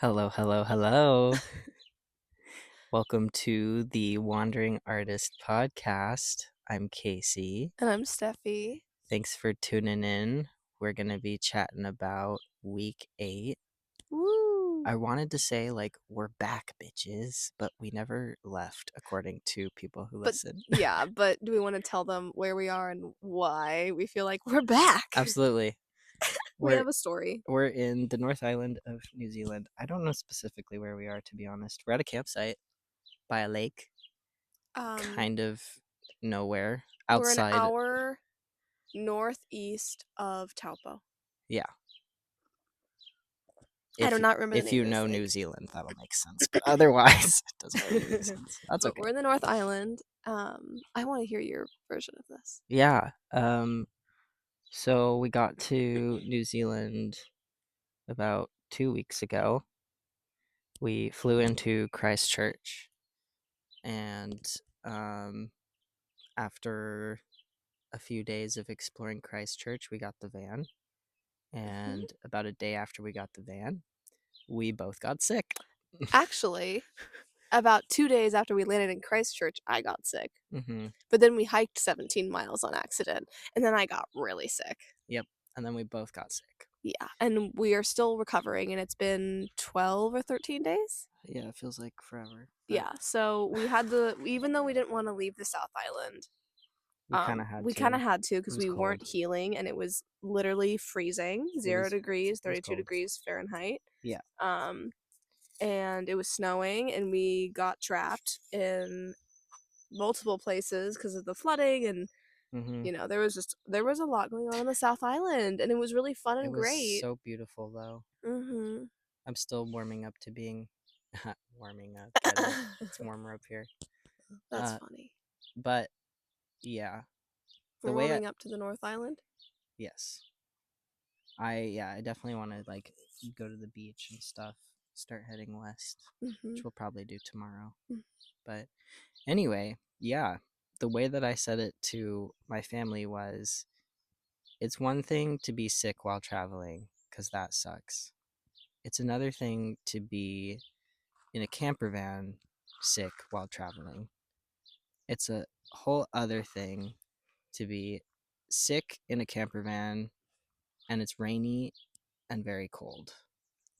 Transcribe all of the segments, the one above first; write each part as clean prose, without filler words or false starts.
Hello, hello, hello. Welcome to the Wandering Artist Podcast. I'm Casey. And I'm Steffi. Thanks for tuning in. We're going to be chatting about week 8. Woo! I wanted to say, we're back, bitches, but we never left, according to people who But listen. yeah, but do we want to tell them where we are and why we feel like we're back? Absolutely. We We're, have a story. we're in the North Island of New Zealand. I don't know specifically where we are, to be honest. We're at a campsite by a lake, kind of nowhere, We're an outside. hour northeast of Taupo. Yeah. I do not remember the If name you of this know lake. New Zealand, that'll make sense. But otherwise, it doesn't really make sense. That's But okay. we're in the North Island. I want to hear your version of this. Yeah. So we got to New Zealand about 2 weeks ago. We flew into Christchurch, and after a few days of exploring Christchurch, we got the van. And about a day after we got the van, we both got sick. Actually, about 2 days after we landed in Christchurch, I got sick. Mm-hmm. But then we hiked 17 miles on accident, and then I got really sick. Yep. And then we both got sick. Yeah, and we are still recovering, and it's been 12 or 13 days. Yeah, it feels like forever. Yeah, so even though we didn't want to leave the South Island, We kind of had we to. kind of had to It because was we weren't cold. healing, and it was literally freezing, 0 degrees, It was 32 cold. degrees Fahrenheit. Yeah. And it was snowing, and we got trapped in multiple places because of the flooding, and Mm-hmm. there was a lot going on the South Island, and it was really fun It and was great. so beautiful, though. Mhm. I'm still warming up to being warming up. Get it? It's warmer up here. That's Uh, funny. but yeah, the We're way warming up to the North Island. yes, I definitely want to go to the beach and stuff. Start heading west, which Mhm. we'll probably do tomorrow. Mm. But anyway, yeah, the way that I said it to my family was, it's one thing to be sick while traveling, because that sucks. It's another thing to be in a camper van sick while traveling. It's a whole other thing to be sick in a camper van and it's rainy and very cold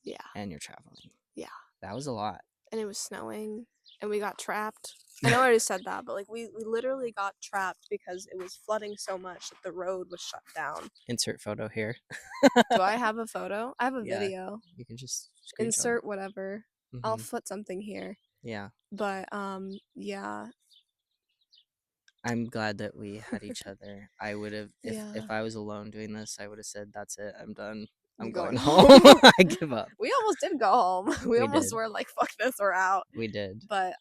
Yeah. and you're traveling. Yeah. That was a lot. And it was snowing, and we got trapped. I know I already said that, but we literally got trapped because it was flooding so much that the road was shut down. Insert photo here. Do I have a photo? I have a Yeah, video. you can just screenshot Insert whatever. I'll Mm-hmm. put something here. Yeah. But yeah. I'm glad that we had each other. I would have, Yeah. if I was alone doing this, I would have said, "That's it. I'm done. I'm You're going going home. home. I give up." We almost did go home. We We almost did. were like, fuck this, we're out. We did. But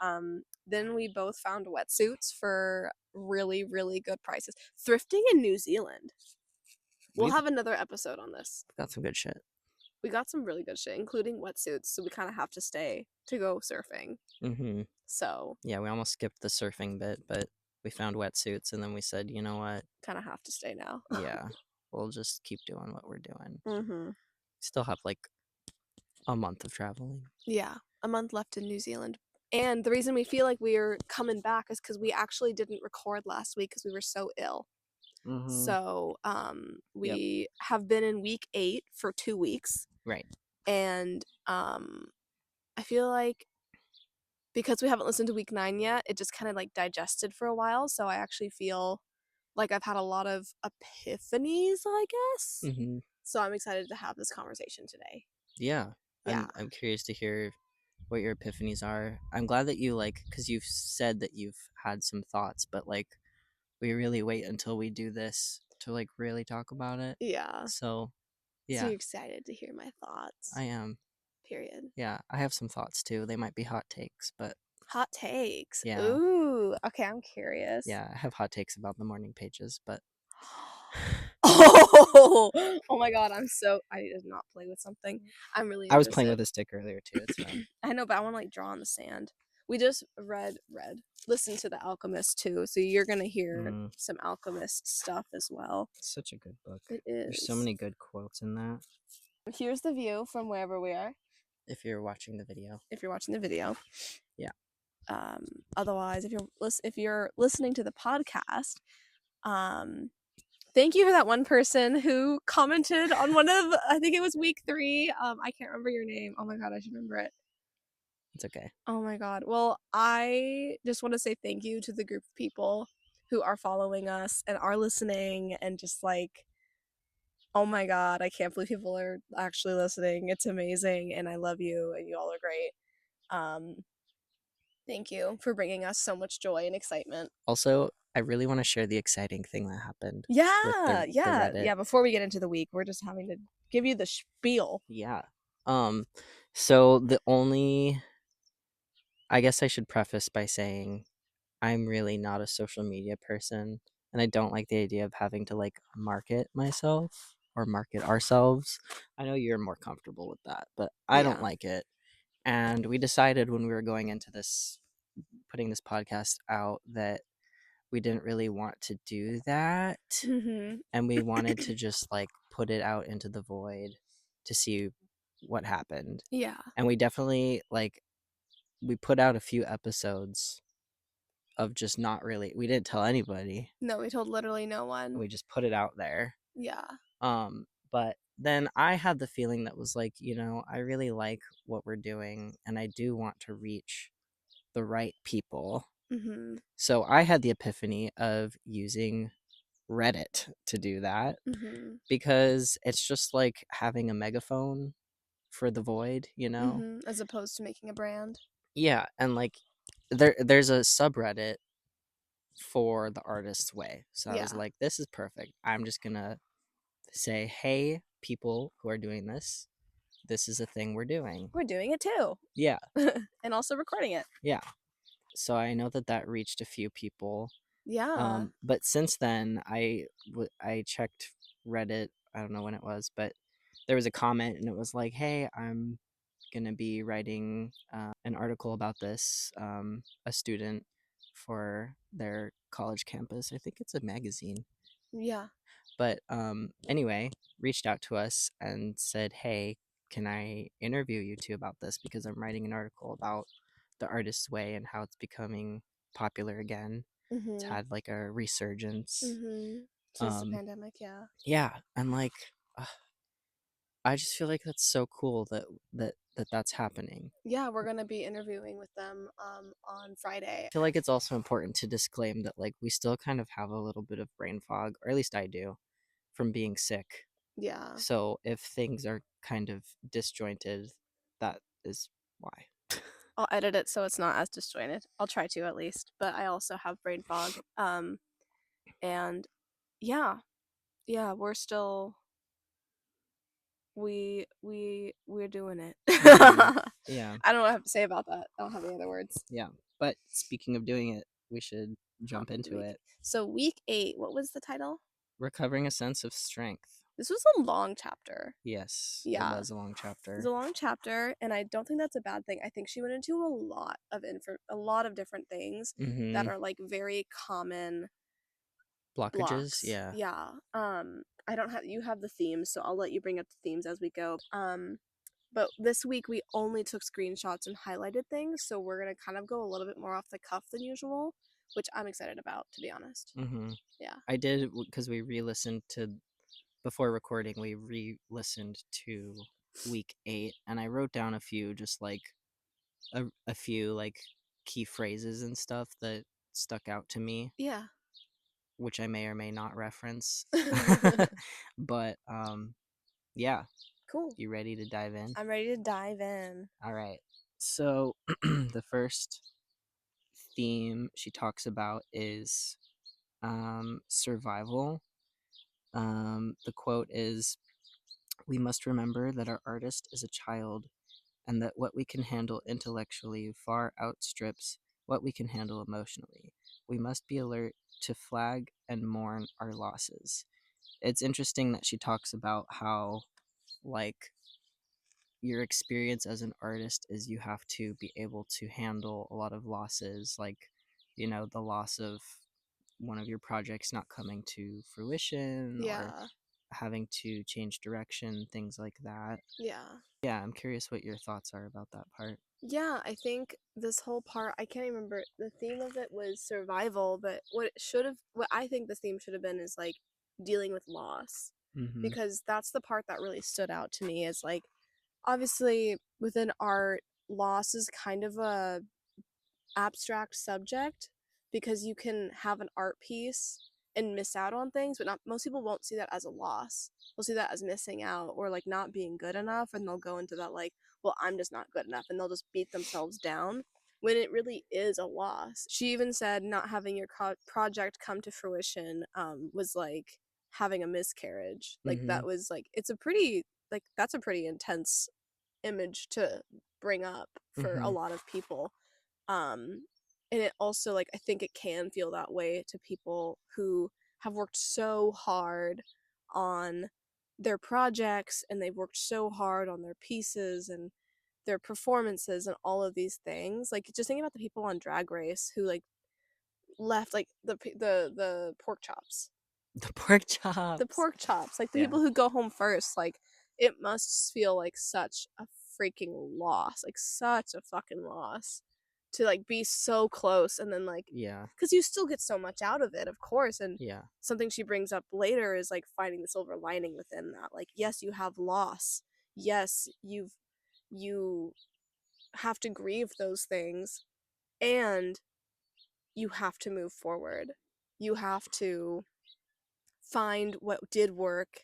then we both found wetsuits for really, really good prices. Thrifting in New Zealand. We'll We've have another episode on this. got some good shit. We got some really good shit, including wetsuits, so we kind of have to stay to go surfing. Mm-hmm. So Yeah, we almost skipped the surfing bit, but we found wetsuits, and then we said, you know what? kind of have to stay now. Yeah, we'll just keep doing what we're doing. Mm-hmm. Still have a month of traveling. Yeah, a month left in New Zealand. And the reason we feel like we're coming back is because we actually didn't record last week because we were so ill. Mm-hmm. So we have been in week 8 for 2 weeks. Right. And I feel like because we haven't listened to week 9 yet, it just kind of like digested for a while. So I actually feel like I've had a lot of epiphanies, I guess. Mm-hmm. So I'm excited to have this conversation today. Yeah. Yeah. I'm curious to hear what your epiphanies are. I'm glad that you because you've said that you've had some thoughts, but we really wait until we do this to really talk about it. Yeah. So, So yeah, you're excited to hear my thoughts. I am. Period. Yeah, I have some thoughts too. They might be hot takes, but Hot takes. yeah. Ooh. Okay, I'm curious. Yeah, I have hot takes about the morning pages, but Oh my god, I did not play with something. I'm really I was playing interested. with a stick earlier too. It's fine. I know, but I want to draw on the sand. We just listen to The Alchemist too, so you're gonna hear some Alchemist stuff as well. It's such a good book. It is. There's so many good quotes in that. Here's the view from wherever we are. if you're watching the video. if you're watching the video. Yeah. Otherwise, if you're listening to the podcast, thank you for that one person who commented on one of, I think it was week 3. I can't remember your name. Oh my god, I should remember it. It's okay. Oh my god. Well, I just want to say thank you to the group of people who are following us and are listening, and just like, oh my god, I can't believe people are actually listening. It's amazing, and I love you, and you all are great. Um, Thank you for bringing us so much joy and excitement. Also, I really want to share the exciting thing that happened with Yeah, the yeah, Reddit. yeah. Before we get into the week, we're just having to give you the spiel. Yeah. So the only, I guess I should preface by saying I'm really not a social media person, and I don't like the idea of having to like market myself or market ourselves. I know you're more comfortable with that, but I don't Yeah. like it. And we decided when we were going into this, putting this podcast out, that we didn't really want to do that. Mm-hmm. And we wanted to just like put it out into the void to see what happened. Yeah. And we definitely like, we put out a few episodes of just not really, we didn't tell anybody. No, we told literally no one. We just put it out there. Yeah. But then I had the feeling that was like, I really like what we're doing and I do want to reach the right people. Mm-hmm. So I had the epiphany of using Reddit to do that, Mm-hmm. because it's just like having a megaphone for the void, Mm-hmm. As opposed to making a brand. Yeah, and like there's a subreddit for the artist's way. So I was Yeah. like, this is perfect. I'm just gonna say, hey, people who are doing this, this is a thing we're doing. We're doing it too. Yeah. And also recording it. Yeah. So I know that reached a few people. Yeah. But since then, I checked Reddit. I don't know when it was, but there was a comment and it was like, hey, I'm gonna be writing an article about this. A student for their college campus. I think it's a magazine. Yeah. But anyway, reached out to us and said, hey, can I interview you two about this, because I'm writing an article about the artist's way and how it's becoming popular again. It's Mm-hmm. had like a resurgence. Mm-hmm. Since the Um, pandemic, yeah. yeah, and like I just feel like that's so cool that's happening. Yeah, we're gonna be interviewing with them on Friday. I feel like it's also important to disclaim that like we still kind of have a little bit of brain fog, or at least I do, from being sick. Yeah. So if things are kind of disjointed, that is why. I'll edit it so it's not as disjointed. I'll try to, at least. But I also have brain fog. And yeah. Yeah, we're still we're doing it. Yeah. I don't know what I have to say about that. I don't have any other words. Yeah. But speaking of doing it, we should jump into it. So week 8, what was the title? Recovering a sense of strength. This was a long chapter. Yes. Yeah. It was a long chapter. It's a long chapter, and I don't think that's a bad thing. I think she went into a lot of different things that are like very common blockages. blocks. Yeah. Yeah. I don't have, you have the themes, so I'll let you bring up the themes as we go. But this week we only took screenshots and highlighted things, so we're gonna kind of go a little bit more off the cuff than usual, which I'm excited about, to be honest. Yeah. I did, because we re-listened to, before recording, we re-listened to week 8, and I wrote down a few, just like a few like key phrases and stuff that stuck out to me. Yeah. Which I may or may not reference. But yeah. Cool. You ready to dive in? I'm ready to dive in. All right. So the first theme she talks about is survival. The quote is, "We must remember that our artist is a child, and that what we can handle intellectually far outstrips what we can handle emotionally. We must be alert to flag and mourn our losses." It's interesting that she talks about how, like, your experience as an artist is you have to be able to handle a lot of losses, like, the loss of one of your projects not coming to fruition, Yeah. or having to change direction, things like that. Yeah. Yeah, I'm curious what your thoughts are about that part. Yeah, I think this whole part, I can't remember, the theme of it was survival, but what I think the theme should have been is like dealing with loss. Mm-hmm. Because that's the part that really stood out to me is like, obviously within art, loss is kind of a abstract subject because you can have an art piece and miss out on things, but not most people won't see that as a loss. They'll see that as missing out or like not being good enough, and they'll go into that like, well, I'm just not good enough, and they'll just beat themselves down when it really is a loss. She even said not having your project come to fruition was like having a miscarriage. Like Mm-hmm. that was like it's a pretty like that's a pretty intense image to bring up for a Mm-hmm. lot of people. um and it also like I think it can feel that way to people who have worked so hard on their projects, and they've worked so hard on their pieces and their performances and all of these things. Like just think about the people on Drag Race who like left like the pork chops, The pork the chops. pork chops, like the Yeah. people who go home first. Like it must feel like such a freaking loss, like such a fucking loss to like be so close and then like Yeah. because you still get so much out of it, of course. And Yeah. something she brings up later is like finding the silver lining within that. Like yes, you have loss. Yes, you have to grieve those things, and you have to move forward. You have to find what did work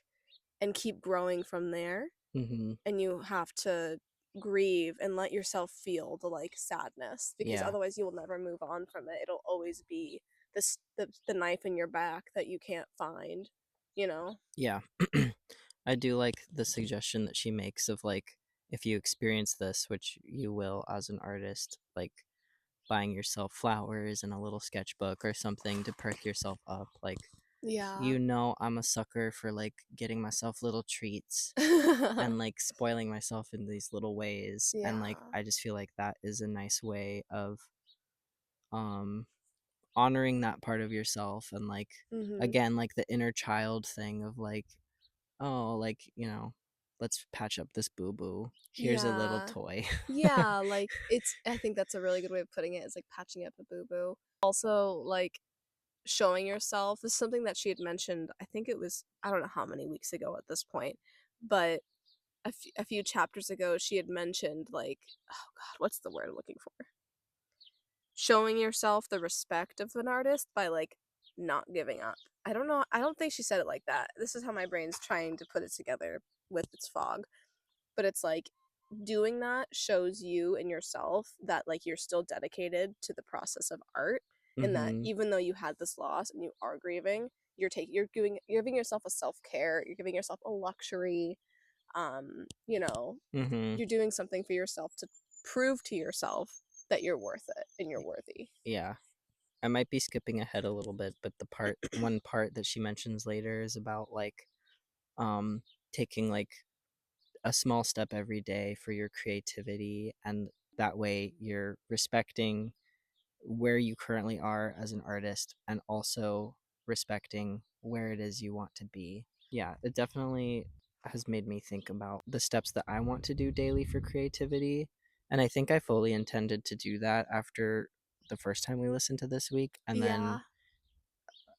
and keep growing from there. Mm-hmm. And you have to grieve and let yourself feel the like sadness, because Yeah. otherwise you will never move on from it. It'll always be the knife in your back that you can't find, you know. Yeah. I do like the suggestion that she makes of like, if you experience this, which you will as an artist, like buying yourself flowers and a little sketchbook or something to perk yourself up. Like, Yeah. I'm a sucker for like getting myself little treats and like spoiling myself in these little ways. And like, Yeah. I just feel like that is a nice way of um honoring that part of yourself. And like, Mhm. again, like the inner child thing of like, oh, like, let's patch up this boo boo. Here's a little Yeah. toy. Yeah, like it's I think that's a really good way of putting it, is like patching up a boo-boo. Also like showing yourself is something that she had mentioned. I think it was, I don't know how many weeks ago at this point, but a few chapters ago she had mentioned like, oh god, what's the word I'm looking for, showing yourself the respect of an artist by like not giving up. I don't know, I don't think she said it like that. This is how my brain's trying to put it together with its fog, but it's like doing that shows you and yourself that like you're still dedicated to the process of art, and that Mm-hmm. even though you had this loss and you are grieving, you're giving yourself a self-care, you're giving yourself a luxury. You know, Mm-hmm. you're doing something for yourself to prove to yourself that you're worth it and you're worthy. Yeah. I might be skipping ahead a little bit, but one part that she mentions later is about like um taking like a small step every day for your creativity, and that way you're respecting where you currently are as an artist and also respecting where it is you want to be. Yeah, it definitely has made me think about the steps that I want to do daily for creativity. And I think I fully intended to do that after the first time we listened to this week. And Yeah. then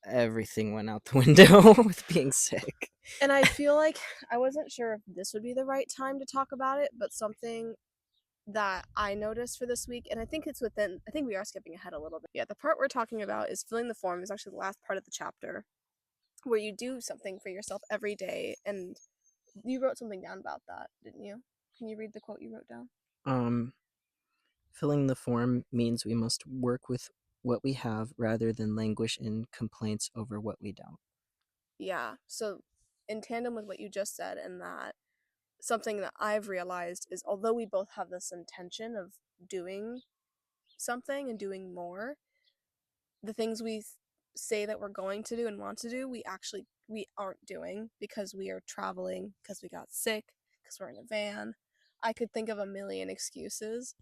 everything went out the window with being sick. And I feel like I wasn't sure if this would be the right time to talk about it, but something that I noticed for this week, and I think it's within, I think we are skipping ahead a little bit. Yeah, the part we're talking about is filling the form, is actually the last part of the chapter where you do something for yourself every day. And you wrote something down about that, didn't you? Can you read the quote you wrote down? Um, Filling the form means we must work with what we have rather than languish in complaints over what we don't. Yeah. So, in tandem with what you just said, and that something that I've realized is although we both have this intention of doing something and doing more, the things we say that we're going to do and want to do, we aren't doing because we are traveling, because we got sick, because we're in a van. I could think of a million excuses.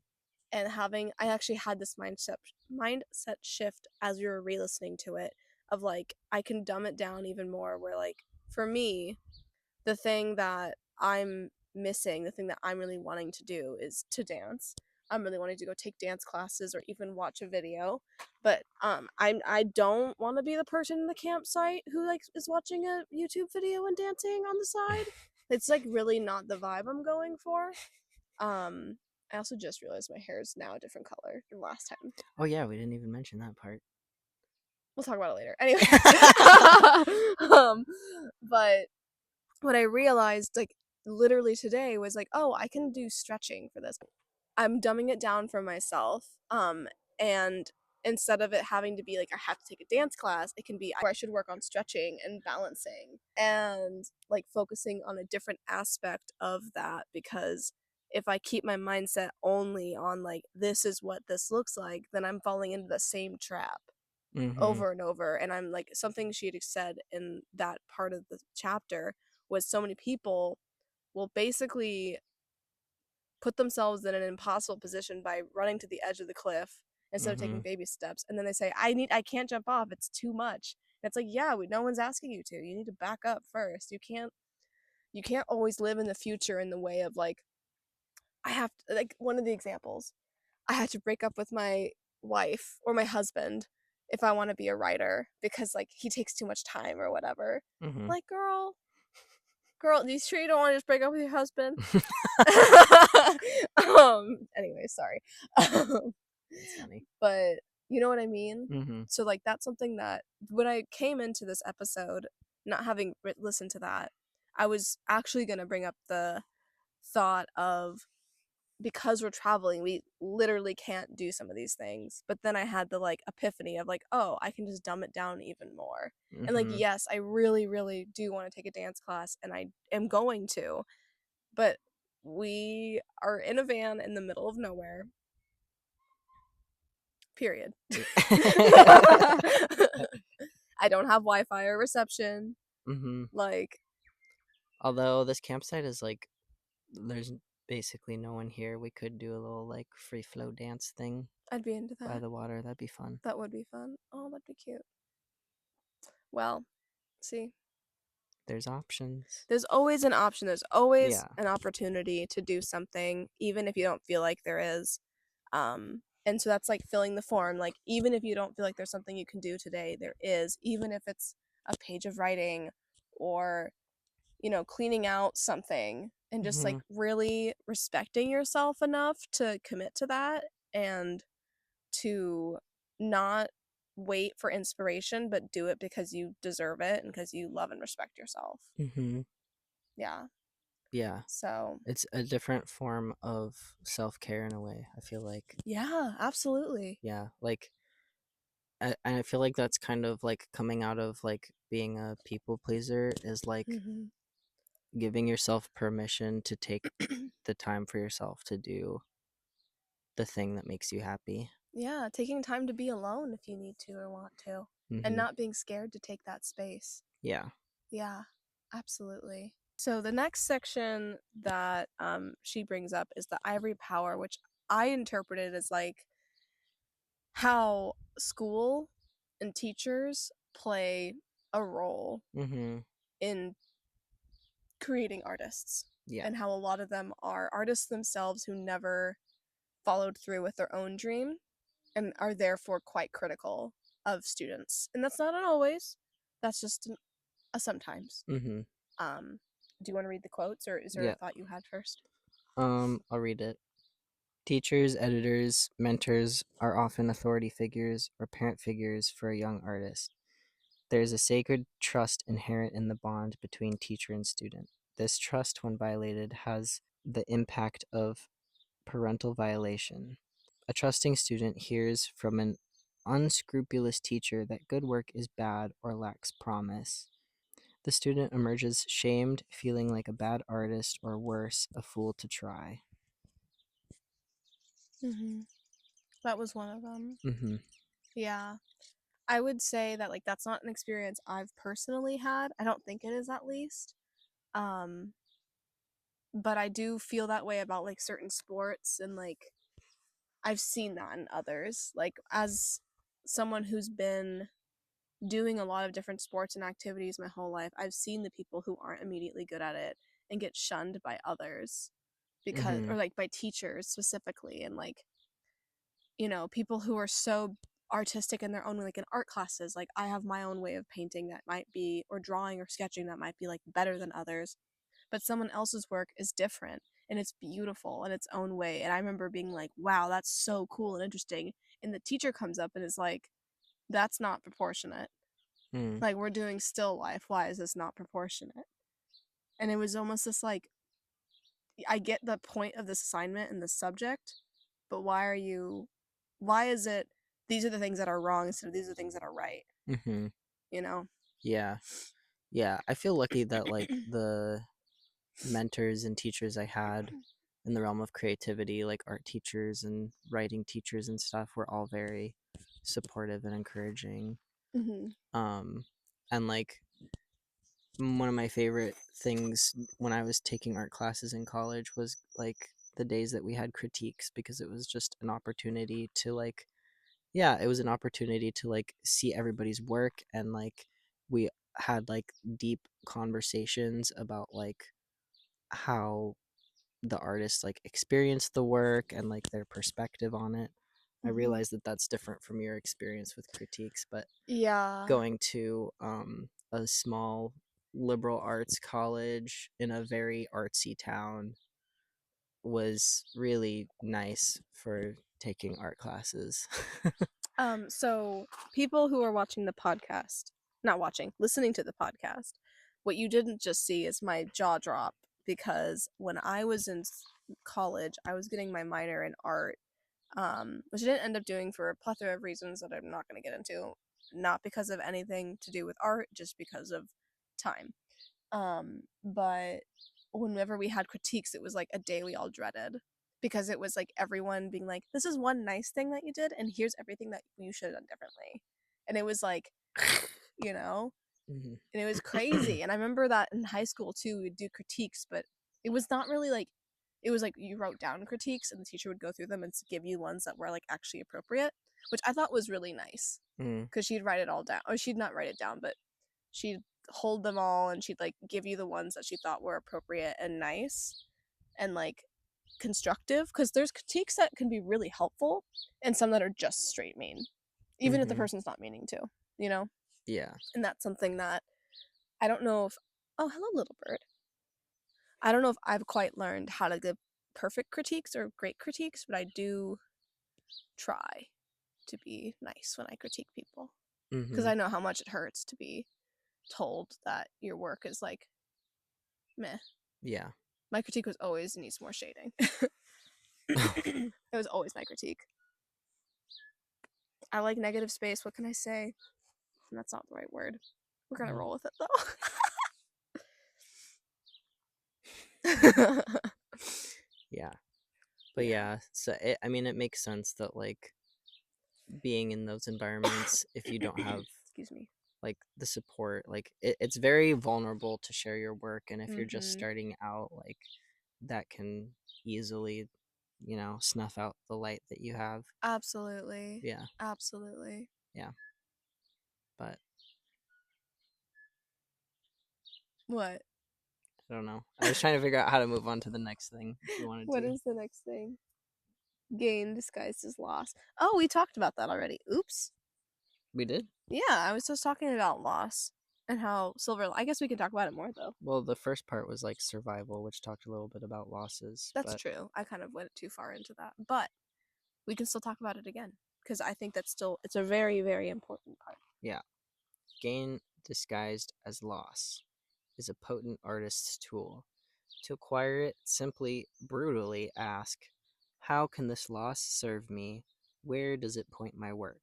And having I actually had this mindset shift as we were re-listening to it, of like I can dumb it down even more, where like for me, the thing that I'm missing, the thing that I'm really wanting to do is to dance. I'm really wanting to go take dance classes or even watch a video. But I don't want to be the person in the campsite who like is watching a YouTube video and dancing on the side. It's like really not the vibe I'm going for. I also just realized my hair is now a different color than last time. Oh yeah, we didn't even mention that part. We'll talk about it later. Anyway, but what I realized, like literally today, was like, oh, I can do stretching for this. I'm dumbing it down for myself. And instead of it having to be like I have to take a dance class, it can be I should work on stretching and balancing and like focusing on a different aspect of that, because if I keep my mindset only on like this is what this looks like, then I'm falling into the same trap Mm-hmm. over and over. And I'm like, something she had said in that part of the chapter was so many people will basically put themselves in an impossible position by running to the edge of the cliff instead of Mm-hmm. taking baby steps, and then they say I can't jump off, it's too much. And it's like, yeah, no one's asking you to. You need to back up first. You can't always live in the future in the way of like I have to, like one of the examples, I had to break up with my wife or my husband if I want to be a writer because like he takes too much time or whatever. Mm-hmm. Like, girl, you sure you don't want to just break up with your husband? Anyway, sorry. That's funny. But you know what I mean? Mm-hmm. So like that's something that when I came into this episode, not having listened to that, I was actually going to bring up the thought of, because we're traveling, we literally can't do some of these things. But then I had the like epiphany of like, oh, I can just dumb it down even more. And like, Mm-hmm. yes, I really, really do want to take a dance class, and I am going to, but we are in a van in the middle of nowhere. Period. I don't have Wi-Fi or reception. Mm-hmm. Like, Although this campsite is like, there's basically no one here. We could do a little like free flow dance thing I'd be into by that. the water. That'd be fun. That would be fun. Oh, that'd be cute. Well, see, There's options. there's always an option. There's always Yeah. an opportunity to do something, even if you don't feel like there is. And so that's like filling the form. Like, even if you don't feel like there's something you can do today, there is, even if it's a page of writing or, cleaning out something, and just Mm-hmm. like really respecting yourself enough to commit to that and to not wait for inspiration, but do it because you deserve it and because you love and respect yourself. Mm-hmm. Yeah. Yeah. So, It's a different form of self-care in a way, I feel like. yeah, absolutely. Yeah. Like, I feel like that's kind of like coming out of like being a people pleaser is like Hmm. giving yourself permission to take the time for yourself to do the thing that makes you happy. Yeah, taking time to be alone if you need to or want to, and Mm-hmm. not being scared to take that space. Yeah. Yeah, absolutely. So the next section that she brings up is the ivory power, which I interpreted as like how school and teachers play a role Mm-hmm. in creating artists, Yeah. and how a lot of them are artists themselves who never followed through with their own dream and are therefore quite critical of students. And that's not an always, that's just a sometimes. Mm-hmm. Do you want to read the quotes, or is there a Yeah. thought you had first? I'll read it. Teachers, editors, mentors are often authority figures or parent figures for a young artist. There is a sacred trust inherent in the bond between teacher and student. This trust, when violated, has the impact of parental violation. A trusting student hears from an unscrupulous teacher that good work is bad or lacks promise. The student emerges shamed, feeling like a bad artist or worse, a fool to try. Mm-hmm. That was one of them. Mm-hmm. Yeah. I would say that like that's not an experience I've personally had. I don't think it is, at least. Um but I do feel that way about like certain sports, and like I've seen that in others. Like, as someone who's been doing a lot of different sports and activities my whole life, I've seen the people who aren't immediately good at it and get shunned by others because, Mm-hmm. or like by teachers specifically, and like, people who are so artistic in their own way, like in art classes. Like, I have my own way of painting that might be, or drawing or sketching that might be like better than others, but someone else's work is different and it's beautiful in its own way. And I remember being like, wow, that's so cool and interesting. And the teacher comes up and is like, that's not proportionate. Mm. Like, we're doing still life. Why is this not proportionate? And it was almost this like, I get the point of this assignment and the subject, but why is it these are the things that are wrong instead of these are the things that are right? Mm-hmm. You know? Yeah. Yeah. I feel lucky that like the mentors and teachers I had in the realm of creativity, like art teachers and writing teachers and stuff, were all very supportive and encouraging. Mm-hmm. Um, and like one of my favorite things when I was taking art classes in college was like the days that we had critiques, because it was just an opportunity to like, yeah, it was an opportunity to like see everybody's work, and like we had like deep conversations about like how the artist like experienced the work and like their perspective on it. I Mm-hmm. realize that that's different from your experience with critiques, but Yeah. going to a small liberal arts college in a very artsy town was really nice for taking art classes. So people who are watching the podcast, not watching, listening to the podcast, what you didn't just see is my jaw drop, because when I was in college, I was getting my minor in art, which I didn't end up doing for a plethora of reasons that I'm not going to get into. Not because of anything to do with art, just because of time. But whenever we had critiques, it was like a day we all dreaded, because it was like everyone being like, this is one nice thing that you did, and here's everything that you should have done differently. And it was like, you know, Mhm. and it was crazy. And I remember that in high school too, we'd do critiques, but it was not really like, it was like you wrote down critiques and the teacher would go through them and give you ones that were like actually appropriate, which I thought was really nice, Mm, because she'd write it all down, or she'd not write it down, but she'd hold them all and she'd like give you the ones that she thought were appropriate and nice and like constructive, because there's critiques that can be really helpful and some that are just straight mean, even if the mm-hmm. person's not meaning to, you know? Yeah. And that's something that I don't know if, oh, hello, little bird. I don't know if I've quite learned how to give perfect critiques or great critiques, but I do try to be nice when I critique people, because Mm-hmm. I know how much it hurts to be told that your work is like meh. Yeah. My critique was always needs more shading. It was always my critique. I like negative space. What can I say? And that's not the right word. We're gonna roll with it though. Yeah. But Yeah. yeah, so I mean, it makes sense that like being in those environments, if you don't have Excuse me. like the support, like it's very vulnerable to share your work, and if you're just Mm-hmm. starting out, like that can easily, snuff out the light that you have. Absolutely. Yeah. Absolutely. Yeah. But What? I don't know. I was trying to figure out how to move on to the next thing if you wanted What to. is the next thing? Gain disguised as loss. Oh, we talked about that already. Oops. We did. Yeah, I was just talking about loss and how silver. I guess we can talk about it more though. Well, the first part was like survival, which talked a little bit about losses, That's but true. I kind of went too far into that, but we can still talk about it again, because I think that's still, it's a very very important part. yeah. Gain disguised as loss is a potent artist's tool. To acquire it, simply brutally ask, how can this loss serve me? Where does it point my work?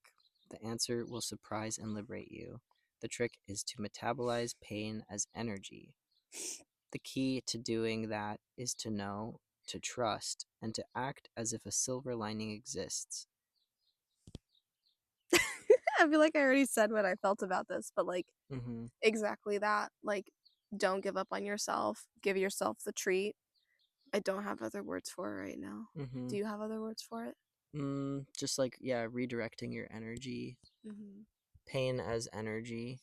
The answer will surprise and liberate you. The trick is to metabolize pain as energy. The key to doing that is to know, to trust, and to act as if a silver lining exists. I feel like I already said what I felt about this, but like Mm-hmm. exactly that. Like, don't give up on yourself. Give yourself the treat. I don't have other words for it right now. Mm-hmm. Do you have other words for it? Just like, yeah, redirecting your energy. Mm-hmm. pain as energy,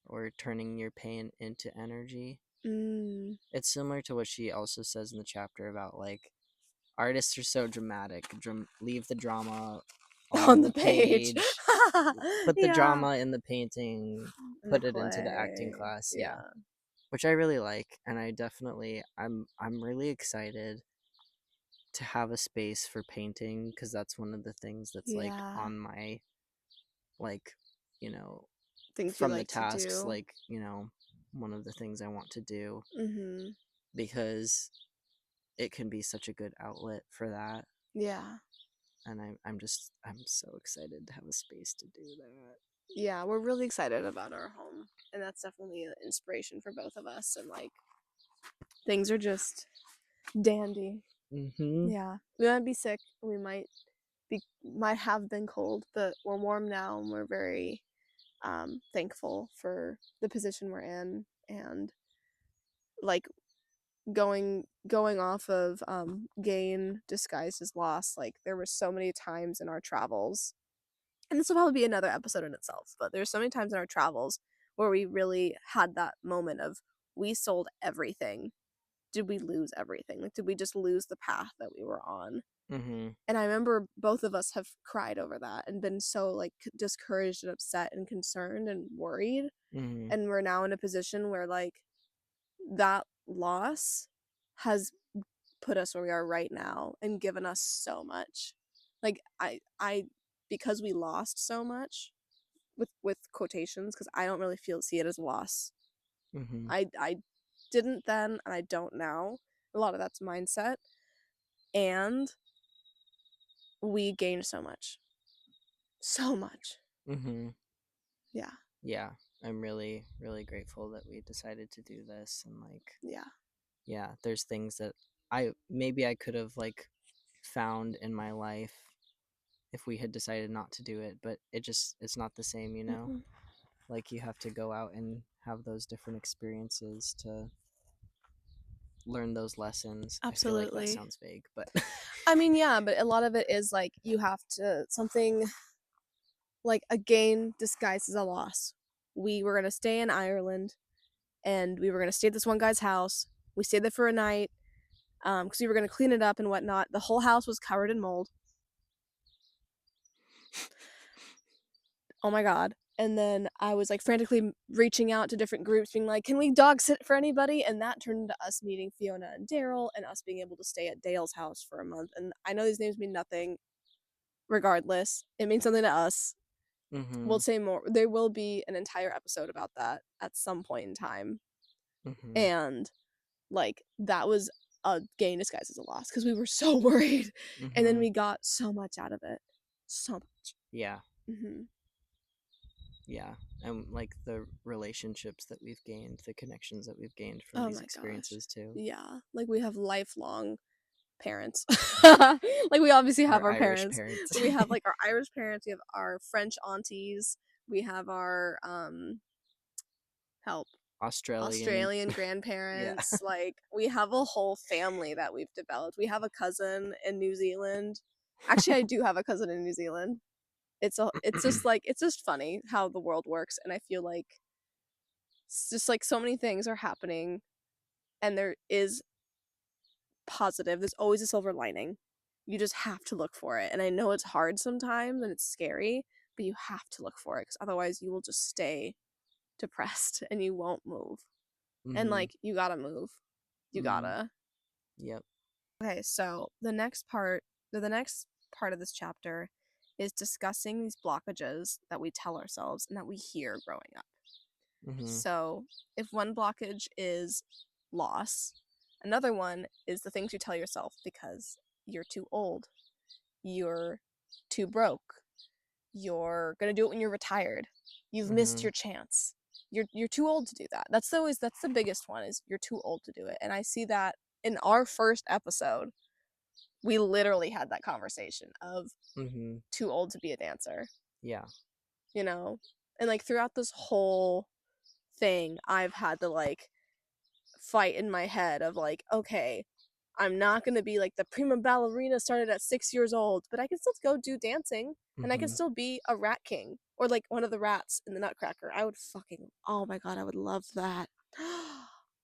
or turning your pain into energy. Mm. It's similar to what she also says in the chapter about like artists are so dramatic. Leave the drama On on the the page. page, put the Yeah. drama in the painting, In the put it into the acting play. class. Yeah, Yeah. which I really like, and I definitely I'm really excited to have a space for painting because that's one of the things that's like Yeah. on my like you know Things you from the like to tasks, do. like one of the things I want to do Mhm. because it can be such a good outlet for that, Yeah. and I'm so excited to have a space to do that. Yeah, we're really excited about our home, and that's definitely an inspiration for both of us, and like things are just dandy. Mm-hmm. Yeah. We might be sick, we might have been cold, but we're warm now and we're very thankful for the position we're in, and like going off of gain disguised as loss, like there were so many times in our travels, and this will probably be another episode in itself, but there's so many times in our travels where we really had that moment of we sold everything. Did we lose everything? Like, did we just lose the path that we were on? Mm-hmm. And I remember both of us have cried over that and been so like discouraged and upset and concerned and worried. Mm-hmm. And we're now in a position where like that loss has put us where we are right now and given us so much. Like I because we lost so much, with quotations, because I don't really see it as a loss. Mm-hmm. I didn't then and I don't now. A lot of that's mindset, and we gained so much. So much. Mm-hmm. Yeah. Yeah, I'm really really grateful that we decided to do this, and like Yeah. yeah, there's things that I could have like found in my life if we had decided not to do it, but it's not the same, Mm-mm. like you have to go out and have those different experiences to learn those lessons. I feel like that Absolutely. sounds vague, but I mean, yeah, but a lot of it is like you have to something like a gain disguised as a loss. We were gonna stay in Ireland, and we were gonna stay at this one guy's house. We stayed there for a night, because we were gonna clean it up and whatnot. The whole house was covered in mold. Oh my god. And then I was like frantically reaching out to different groups, being like, "Can we dog sit for anybody?" And that turned into us meeting Fiona and Daryl, and us being able to stay at Dale's house for a month. And I know these names mean nothing. Regardless, it means something to us. mm-hmm. We'll say more. There will be an entire episode about that at some point in time. Mm-hmm. And like that was a gain disguised as a loss because we were so worried, and then Mm-hmm. we got so much out of it, so much. Yeah. Hmm. Yeah, and like the relationships that we've gained, the connections that we've gained from Oh these my gosh. experiences too. Yeah, like we have lifelong parents. Like we obviously have Our our Irish parents, parents. but we have like our Irish parents, we have our French aunties, we have our help Australian. Australian Yeah. grandparents. Like we have a whole family that we've developed. We have a cousin in New Zealand. Actually, I do have a cousin in New Zealand. It's just like it's just funny how the world works, and I feel like it's just like so many things are happening, and there is positive. There's always a silver lining. You just have to look for it. And I know it's hard sometimes and it's scary, but you have to look for it because otherwise you will just stay depressed and you won't move. And Mm-hmm. like you gotta move. You Mm-hmm. gotta. Yep. Okay, so the next part of this chapter is discussing these blockages that we tell ourselves and that we hear growing up. Mm-hmm. So, if one blockage is loss, another one is the things you tell yourself because you're too old, you're too broke, you're gonna do it when you're retired, you've missed Mm-hmm. your chance, you're too old to do that. That's the biggest one, is you're too old to do it. And I see that in our first episode, we literally had that conversation of Mm-hmm. too old to be a dancer, Yeah. you know? And like throughout this whole thing, I've had to like fight in my head of like, okay, I'm not gonna be like the prima ballerina started at 6 years old, but I can still go do dancing and I can Mm-hmm. still be a rat king Or like one of the rats in the Nutcracker. I would fucking, oh my god, I would love that.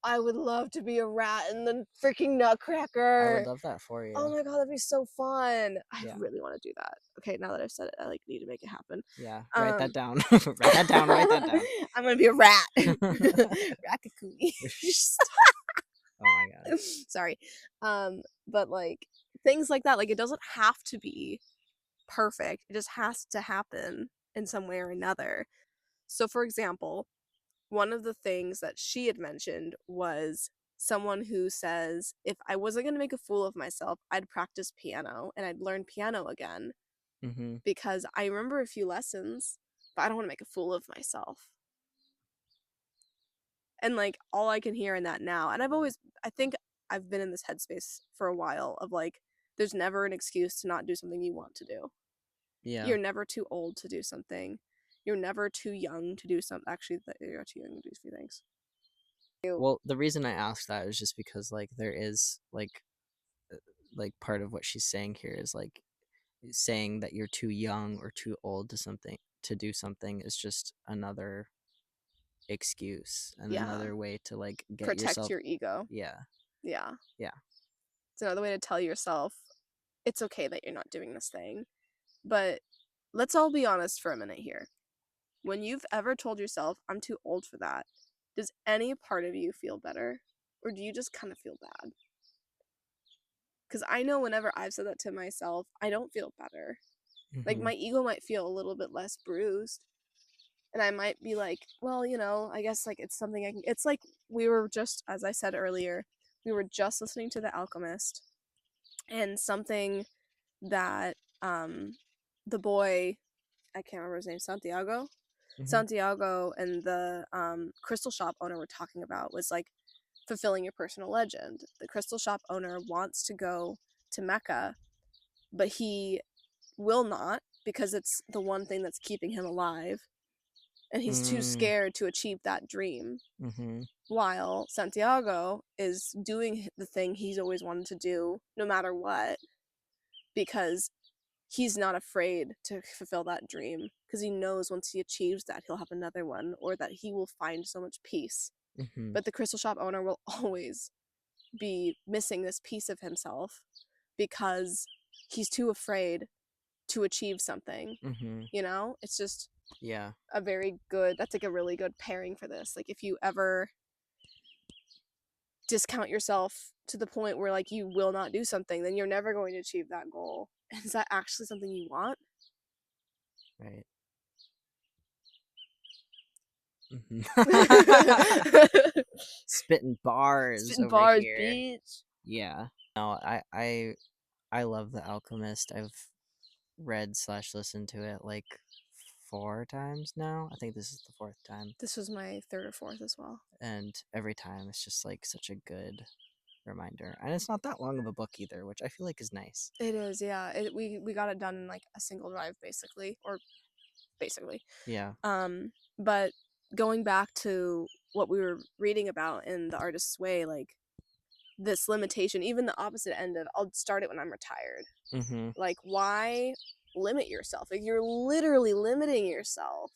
I would love to be a rat in the freaking I would Nutcracker. love that for Oh you. my god, that'd be so fun. I Yeah. really want to do that. Okay, now that I've said it, I like need to make it happen. Yeah. Write that down. Write that down. Write that down. I'm gonna be a rat. Ratatouille. Oh my god. Sorry. But like things like that, like it doesn't have to be perfect. It just has to happen in some way or another. So for example, one of the things that she had mentioned was someone who says if I wasn't going to make a fool of myself, I'd practice piano and I'd learn piano again Mm-hmm. because I remember a few lessons, but I don't want to make a fool of myself. And like all I can hear in that now, and I think I've been in this headspace for a while of like, there's never an excuse to not do something you want to do. Yeah. You're never too old to do something. You're never too young to do something. Actually, you're too young to do a few things. Well, the reason I asked that is just because like there is like part of what she's saying here is like saying that you're too young or too old to do something is just another excuse and Yeah. another way to like get Protect yourself. your ego. Yeah. Yeah. Yeah. It's another way to tell yourself it's okay that you're not doing this thing. But let's all be honest for a minute here. When you've ever told yourself, I'm too old for that, does any part of you feel better? Or do you just kind of feel bad? Because I know whenever I've said that to myself, I don't feel better. Like Mm-hmm. my ego might feel a little bit less bruised. And I might be like, well, you know, I guess like it's something I can. It's like we were just, as I said earlier, we were just listening to The Alchemist, and something that the boy, I can't remember his name, Santiago, Mm-hmm. Santiago and the crystal shop owner were talking about was like fulfilling your personal legend. The crystal shop owner wants to go to Mecca, but he will not because it's the one thing that's keeping him alive. And he's too scared to achieve that dream. Mm-hmm. While Santiago is doing the thing he's always wanted to do, no matter what, because he's not afraid to fulfill that dream because he knows once he achieves that, he'll have another one or that he will find so much peace. Mm-hmm. But the crystal shop owner will always be missing this piece of himself because he's too afraid to achieve something. Mm-hmm. You know, it's just Yeah. a very good, that's like a really good pairing for this. Like if you ever discount yourself to the point where like you will not do something, then you're never going to achieve that goal. Is that actually something you want? Right. Mm-hmm. Spitting bars Spitting over bars, here. bitch. Yeah. No, I love The Alchemist. I've read / listened to it like 4 times now. I think this is the 4th time. This was my 3rd or 4th as well. And every time it's just like such a good reminder. And it's not that long of a book either, which I feel like is nice. It is, yeah. We got it done in like a single drive basically. Yeah. But going back to what we were reading about in The Artist's Way, like this limitation, even the opposite end of I'll start it when I'm retired. Mm-hmm. Like, why limit yourself? Like, you're literally limiting yourself.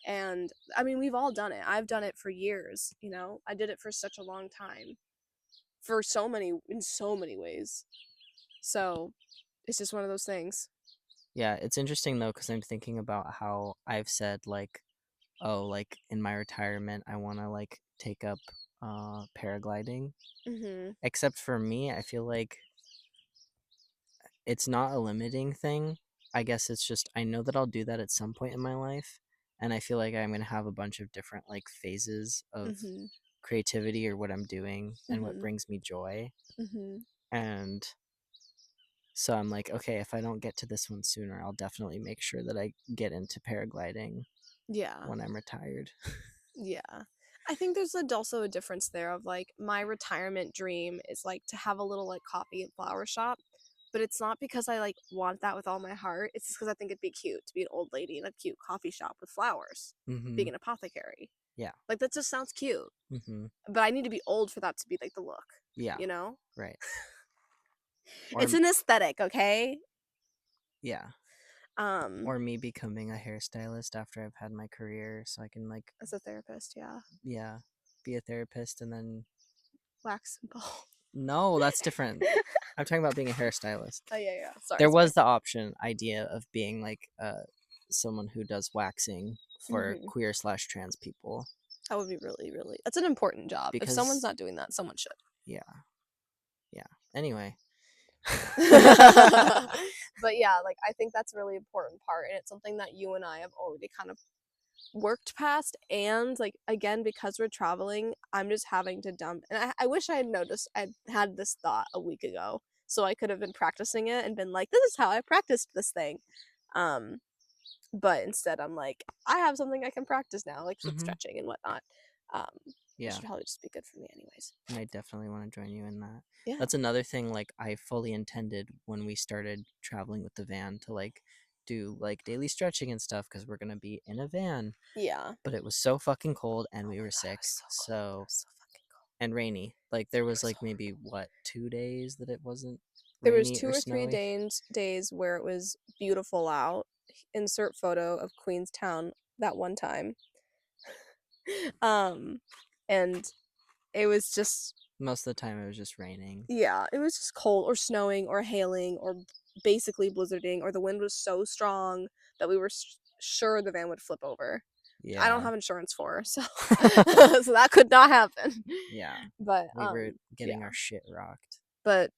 And I mean, we've all done it. I've done it for years, you know. I did it for such a long time. In so many ways. So, it's just one of those things. Yeah, it's interesting though because I'm thinking about how I've said like, oh, like in my retirement I want to like take up paragliding. Mm-hmm. Except for me, I feel like it's not a limiting thing. I guess it's just I know that I'll do that at some point in my life, and I feel like I'm gonna have a bunch of different like phases of Mm-hmm. creativity or what I'm doing and what Mhm. brings me joy. Mm-hmm. And so I'm like, okay, if I don't get to this one sooner, I'll definitely make sure that I get into paragliding Yeah. when I'm retired. Yeah. I think there's also a difference there of like my retirement dream is like to have a little like coffee and flower shop, but it's not because I like want that with all my heart. It's just because I think it'd be cute to be an old lady in a cute coffee shop with flowers, Mm-hmm. being an apothecary. Yeah. Like that just sounds cute. Mm-hmm. But I need to be old for that to be like the look. Yeah. You know? Right. It's an aesthetic, okay? Yeah. Or me becoming a hairstylist after I've had my career, so I can like, as a therapist, yeah. yeah, be a therapist and then Wax and ball. no, that's different. I'm talking about being a hairstylist. Oh yeah, yeah. Sorry, There sorry. was the idea of being like someone who does waxing for Mhm. queer/trans people That would be really, really. That's an important job. If someone's because not doing that, someone should. yeah, yeah. Anyway, But yeah, like I think that's a really important part, and it's something that you and I have already kind of worked past. And like again, because we're traveling, I'm just having to dump. And I wish I had noticed. I had this thought a week ago, so I could have been practicing it and been like, "This is how I practiced this thing." Um, but instead, I'm like, I have something I can practice now, like heat hmm stretching and whatnot. Um, which yeah. should probably just be good for me, anyways. And I definitely want to join you in that. Yeah. That's another thing like I fully intended when we started traveling with the van to like do like daily stretching and stuff because we're gonna be in a van. Yeah. But it was so fucking cold and Oh we my were god, it sick. was so cold. It So was so fucking cold. and rainy. Like there It was was like so maybe what 2 days that it wasn't There was rainy two or or three snowy. days where it was beautiful out. Insert photo of Queenstown that one time. um and it was just, Most of the time it was just raining. yeah, it was just cold or snowing or hailing or basically blizzarding, or the wind was so strong that we were sure the van would flip over. I don't Yeah. have insurance for, so so that could not happen. Yeah. But We were yeah, getting our shit rocked. but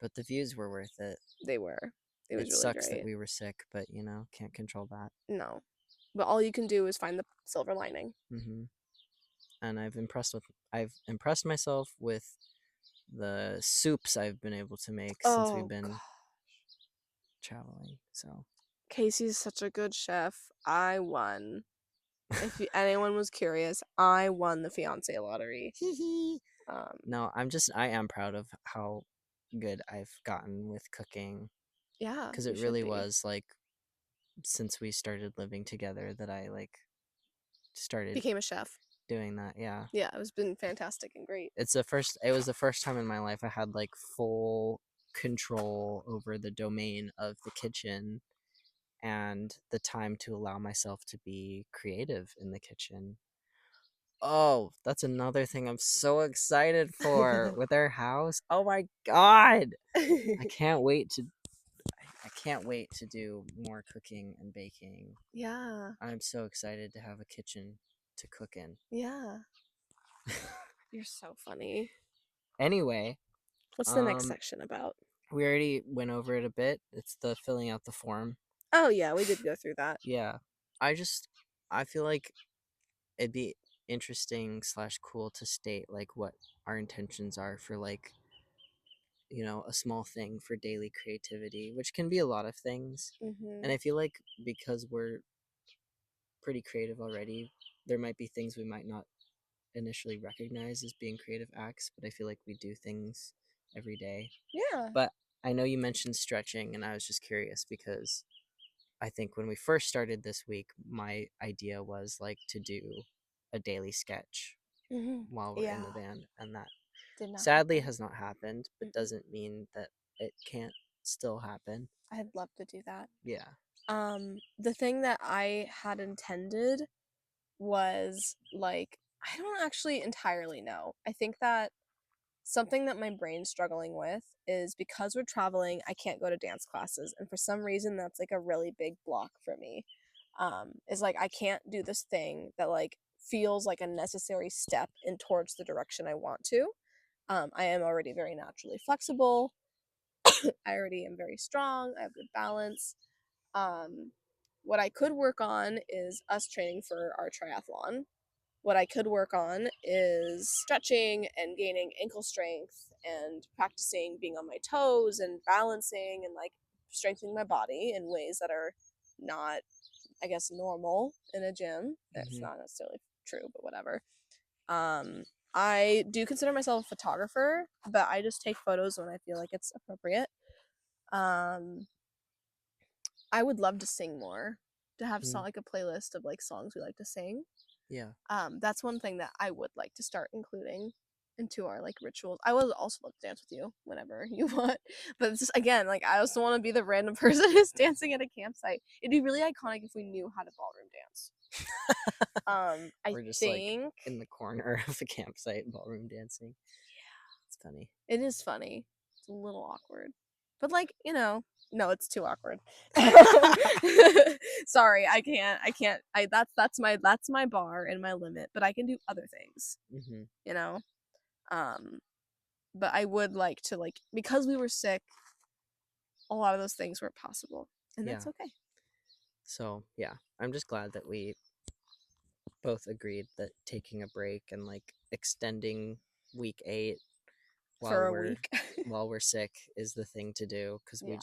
But the views were worth it. they were. It was It really sucks that great. we were sick, but you know, can't control that. No. But all you can do is find the silver lining. hmm And I've impressed myself with the soups I've been able to make since we've Oh god. been traveling. So Casey's such a good chef. I won. If anyone was curious, I won the fiance lottery. Um, no, I am proud of how good I've gotten with cooking yeah, because you it should really be. was like since we started living together that I like started Became a chef. doing that. Yeah. Yeah, it was been fantastic and great. It was the first time in my life I had like full control over the domain of the kitchen and the time to allow myself to be creative in the kitchen. Oh, that's another thing I'm so excited for with our house. Oh my god. I can't wait to I can't wait to do more cooking and baking. Yeah, I'm so excited to have a kitchen to cook in. yeah. You're so funny. Anyway, What's the next um section about? we already went over it a bit. It's the filling out the form. Oh yeah, we did go through that. Yeah. I just I feel like it'd be interesting/cool to state like what our intentions are for like a small thing for daily creativity, which can be a lot of things. And Mhm. I feel like because we're pretty creative already, there might be things we might not initially recognize as being creative acts, but I feel like we do things every day. Yeah. But I know you mentioned stretching, and I was just curious because I think when we first started this week, my idea was like to do a daily sketch Mhm. while we're in the Yeah. van, and that Did not sadly happen. has not happened, but Mm-mm. doesn't mean that it can't still happen. I'd love to do that. Yeah. The thing that I had intended was like, I don't actually entirely know. I think that something that my brain's struggling with is because we're traveling, I can't go to dance classes, and for some reason that's like a really big block for me. Is like I can't do this thing that like feels like a necessary step in towards the direction I want to. I am already very naturally flexible. I already am very strong. I have good balance. Um, what I could work on is us training for our triathlon. What I could work on is stretching and gaining ankle strength and practicing being on my toes and balancing and like strengthening my body in ways that are not, I guess, normal in a gym. That's hmm not necessarily true, but whatever. Um, I do consider myself a photographer, but I just take photos when I feel like it's appropriate. Um, I would love to sing more, to have mm like a playlist of like songs we like to sing. Yeah. That's one thing that I would like to start including into our like rituals. I would also love to dance with you whenever you want, but it's just again like I also want to be the random person who's dancing at a campsite. It'd be really iconic if we knew how to ballroom dance. I We're just like think in the corner of the campsite ballroom dancing. It's funny. it is funny. It's a little awkward, but like no, it's too awkward. Sorry, I can't. That's my bar and my limit. But I can do other things. Hmm. You know. But I would like to like because we were sick. A lot of those things weren't possible, and Yeah. that's okay. So yeah, I'm just glad that we both agreed that taking a break and like extending week 8 while For a we're week. while we're sick is the thing to do because Yeah.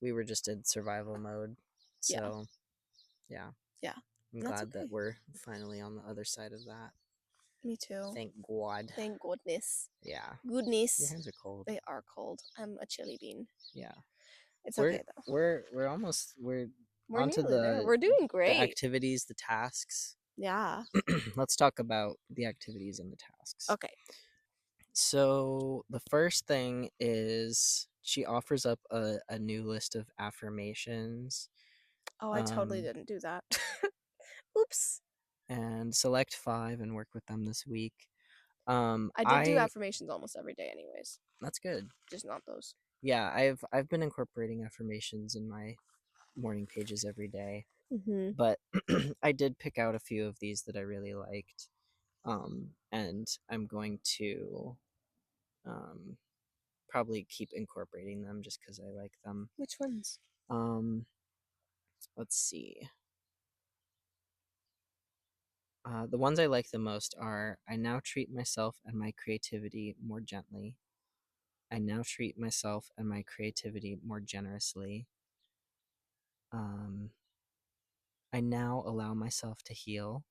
we were just in survival mode. Yeah. So yeah, Yeah. I'm That's glad that okay. we're finally on the other side of that. Me too. Thank God. Thank goodness. Yeah, your Goodness. hands are cold. They are cold. I'm a chili bean. Yeah, It's we're okay though. we're almost we're We're onto nearly there. We're doing the great. activities, the tasks. Yeah. Let's talk about the activities and the tasks. Okay. So the first thing is she offers up a new list of affirmations. Oh, I totally didn't do that. Oops. And select 5 and work with them this week. I did do affirmations almost every day anyways. That's good. Just not those. Yeah, I've been incorporating affirmations in my morning pages every day. Mm-hmm. But I did pick out a few of these that I really liked. And I'm going to probably keep incorporating them just because I like them. Which ones? Let's see. The ones I like the most are I now treat myself and my creativity more gently. I now treat myself and my creativity more generously. I now allow myself to heal.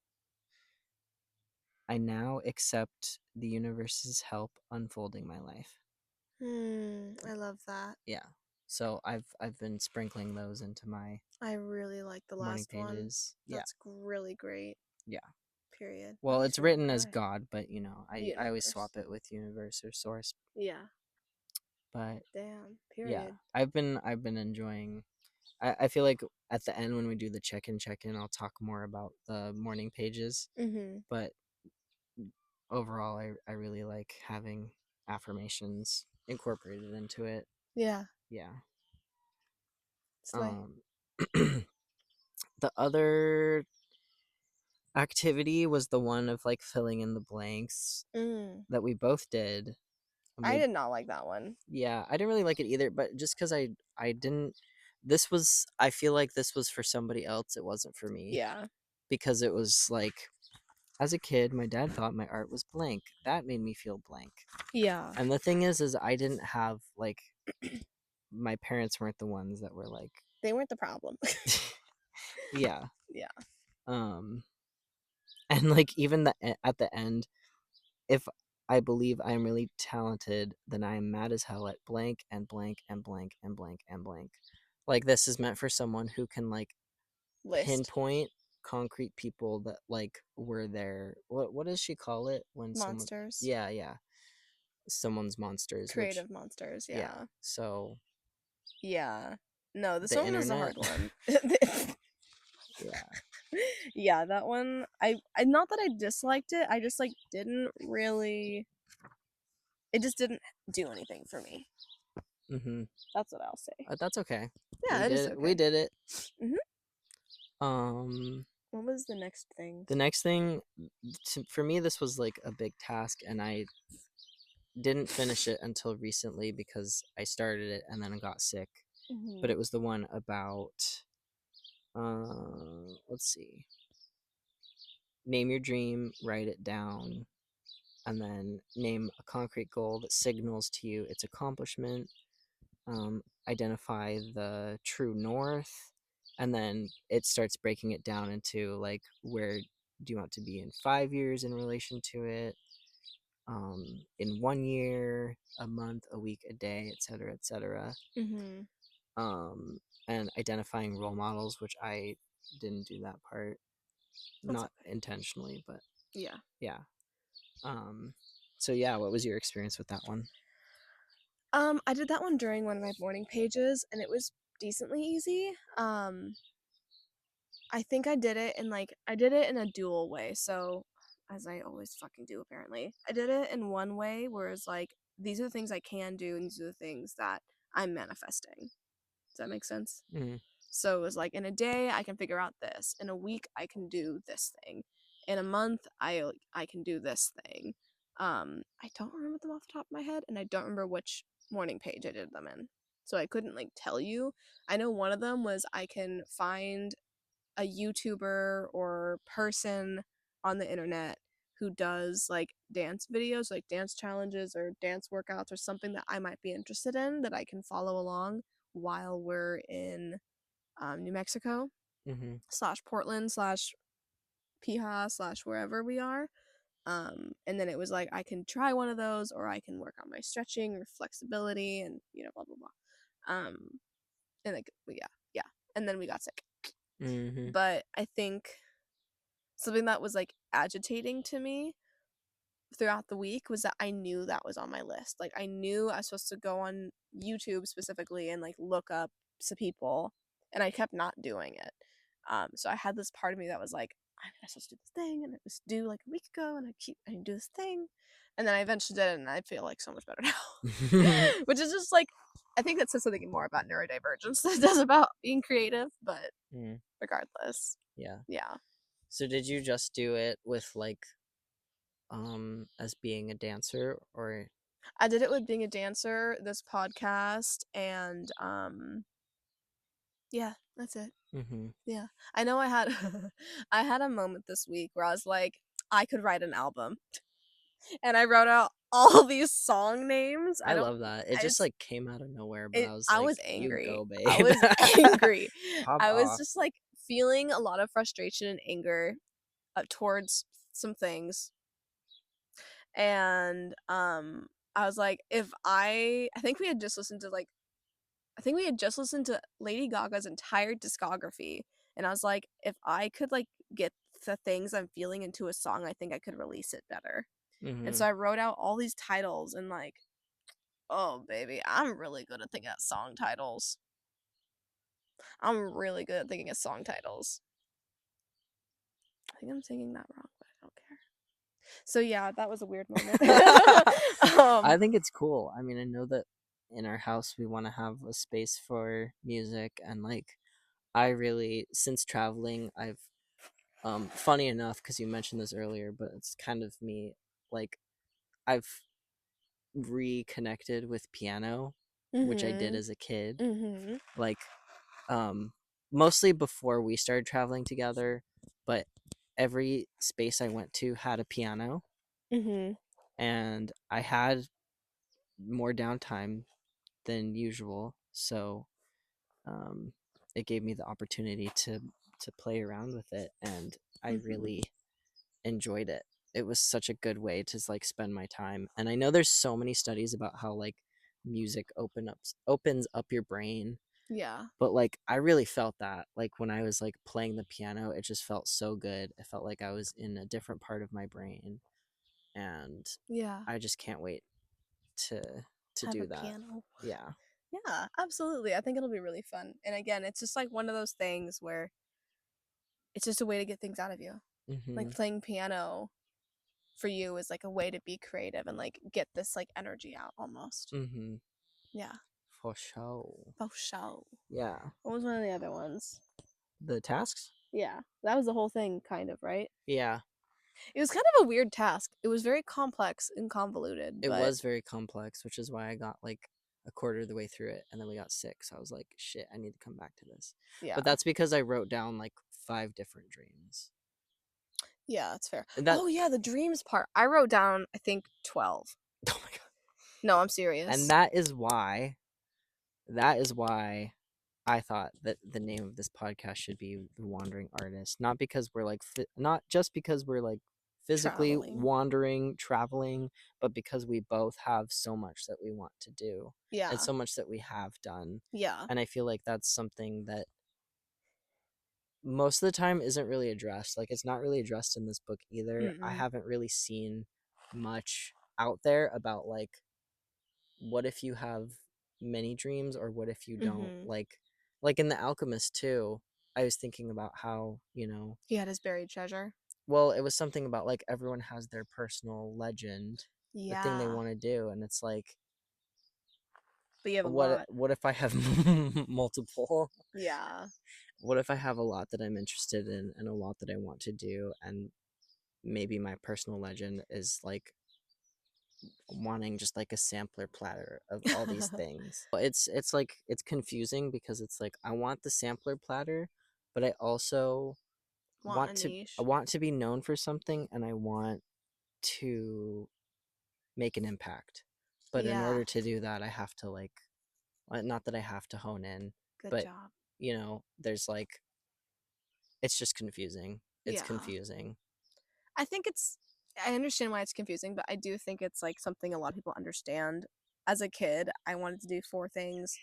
I now accept the universe's help unfolding my life. I love that. Yeah. So I've been sprinkling those into my I really like the morning last one. pages. Yeah. That's really great. Yeah. Period. Well, Makes it's me wanna written as cry. God, but I always Universe. swap it with universe or source. Yeah. But Damn. yeah, Period. I've been enjoying. I feel like at the end when we do the check-in, I'll talk more about the morning pages. Mm-hmm. But overall, I really like having affirmations incorporated into it. Yeah. Yeah. Slay. The other activity was the one of like filling in the blanks that we both did. I did not like that one. Yeah, I didn't really like it either, but just because I didn't. This was I feel like this was for somebody else. It wasn't for me. Yeah. Because it was like as a kid, my dad thought my art was blank. That made me feel blank. Yeah. And the thing is I didn't have like my parents weren't the ones that were like They weren't the problem. yeah. Yeah. And like even at the end, if I believe I'm really talented, then I am mad as hell at blank and blank and blank and blank and blank. Like this is meant for someone who can like List. pinpoint concrete people that like were there. What does she call it when Monsters. Yeah. Someone's monsters. Creative monsters. Yeah. So Yeah. No, this the one was a hard internet. one. Yeah. Yeah, that one. I not that I disliked it. I just like didn't really. It just didn't do anything for me. Mm-hmm. That's what I'll say. That's okay. Yeah, it is okay. We did it. Mhm. What was the next thing? The next thing, for me, this was like a big task, and I didn't finish it until recently because I started it and then I got sick. Mm-hmm. But it was the one about, let's see, name your dream, write it down, and then name a concrete goal that signals to you its accomplishment. Identify the true north, and then it starts breaking it down into like where do you want to be in 5 years in relation to it, in 1 year, a month, a week, a day, etc., etc. Mm-hmm. And identifying role models, which I didn't do that part, That's not intentionally, but yeah. yeah. Um, So yeah, what was your experience with that one? I did that one during one of my morning pages, and it was decently easy. I think I did it in a dual way. So, as I always fucking do, apparently, I did it in one way where it's like these are the things I can do, and these are the things that I'm manifesting. Does that make sense? Mm. So it was like in a day I can figure out this. In a week I can do this thing. In a month I can do this thing. I don't remember them off the top of my head, and I don't remember which morning page I did them in. So I couldn't like tell you. I know one of them was I can find a YouTuber or person on the internet who does like dance videos, like dance challenges or dance workouts or something that I might be interested in that I can follow along while we're in New Mexico Mm-hmm. slash Portland slash Piha slash wherever we are. And then it was like I can try one of those or I can work on my stretching or flexibility and blah blah blah. And like yeah. And then we got sick. Mm-hmm. But I think something that was like agitating to me throughout the week was that I knew that was on my list. Like I knew I was supposed to go on YouTube specifically and like look up some people, and I kept not doing it. So I had this part of me that was like, I'm supposed to do this thing, and it was due like a week ago, and I do this thing, and then I eventually did it, and I feel like so much better now. Which is just like, I think that says something more about neurodivergence than it does about being creative, but Mm. regardless, Yeah. yeah. So did you just do it with like as being a dancer or I did it with being a dancer, this podcast, and yeah, that's it. mm-hmm. Yeah. I know I had I had a moment this week where I was like, I could write an album. And I wrote out all these song names. I love that. It just It's like came out of nowhere, but I was I like, was you angry. go, I babe. was angry. Pop I was off. just like feeling a lot of frustration and anger towards some things. And I was like, if I think we had just listened to like I think we had just listened to Lady Gaga's entire discography, and I was like, if I could like get the things I'm feeling into a song, I think I could release it better. And Mm-hmm. so I wrote out all these titles, and like, oh baby, I'm really good at thinking of song titles. I'm really good at thinking of song titles. I think I'm singing that wrong, but I don't care. So yeah, that was a weird moment. I um, think it's cool. I mean, I know that in our house we want to have a space for music and like I really since traveling I've funny enough because you mentioned this earlier, but it's kind of me like I've reconnected with piano, which I did mhm, as a kid. mhm, Like um mostly before we started traveling together, but every space I went to had a piano mhm, and I had more downtime than usual. So um, it gave me the opportunity to play around with it, and I mhm. really enjoyed it. It was such a good way to like spend my time. And I know there's so many studies about how like music opens up your brain, Yeah, but like I really felt that like when I was like playing the piano, it just felt so good. It felt like I was in a different part of my brain, and yeah. I just can't wait to Have do a that. piano. Yeah. Yeah, absolutely. I think it'll be really fun. And again, it's just like one of those things where it's just a way to get things out of you. Like Mhm. playing piano for you is like a way to be creative and like get this like energy out almost. Mhm. Yeah. For sure. Oh, show. Yeah. What was one of the other ones? The tasks? Yeah, that was the whole thing, kind of, right? Yeah. It was kind of a weird task. It was very complex and convoluted, It but was very complex, which is why I got like a quarter of the way through it and then we got sick. So I was like, shit, I need to come back to this. yeah. But that's because I wrote down like 5 different dreams. Yeah, that's fair. And that Oh, yeah, the dreams part. I wrote down, I think, 12. oh my god. No, I'm And serious. that is why I thought that the name of this podcast should be The Wandering Artist, not because we're like not just because we're like physically Traveling. wandering, traveling, but because we both have so much that we want to do and Yeah. so much that we have done. Yeah. And I feel like that's something that most of the time isn't really addressed. Like it's not really addressed in this book either. I Mm-mm. haven't really seen much out there about like what if you have many dreams or what if you don't, Mm-hmm. like in The Alchemist too. I was thinking about how, He had his buried treasure. well, it was something about like everyone has their personal legend, the thing they Yeah. want to do, and it's like But you have a what lot. what if I have multiple? Yeah. What if I have a lot that I'm interested in and a lot that I want to do, and maybe my personal legend is like wanting just like a sampler platter of all these things. It's like it's confusing because it's like I want the sampler platter, but I also Want a I niche. want to be known for something, and I want to make an impact. But in Yeah. order to do that, I have to like not that I have to hone in, Good but job. there's like it's just confusing. It's Yeah. confusing. I think it's I understand why it's confusing, but I do think it's like something a lot of people understand. As a kid, I wanted to do 4 things.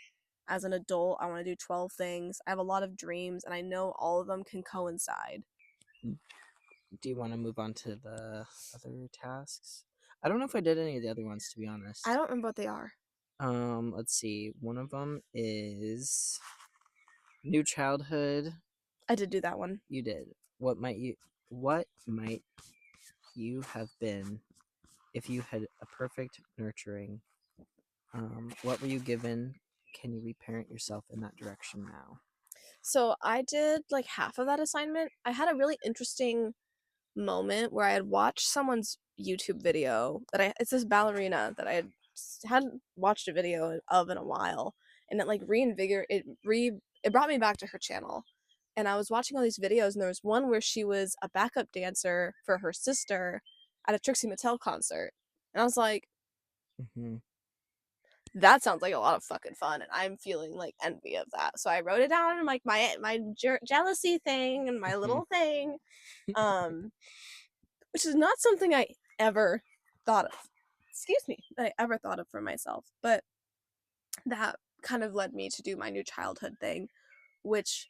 As an adult, I want to do 12 things. I have a lot of dreams and I know all of them can coincide. Do you want to move on to the other tasks? I don't know if I did any of the other ones to be I honest. don't remember what they are. Let's see. One of them is new childhood. I did do that one. You did. What might you have been if you had a perfect nurturing? What were you given? Can you reparent yourself in that direction now? So I did like half of that assignment. I had a really interesting moment where I had watched someone's YouTube video it's this ballerina that I hadn't watched a video of in a while, and it like it brought me back to her channel. And I was watching all these videos, and there was one where she was a backup dancer for her sister at a Trixie Mattel concert, and I was like, Hmm. that sounds like a lot of fucking fun, and I'm feeling like envy of that. So I wrote it down in like my jealousy thing and my Hmm. little thing. Um, which is not something I ever thought of. Excuse me, that I ever thought of for myself. But that kind of led me to do my new childhood thing, which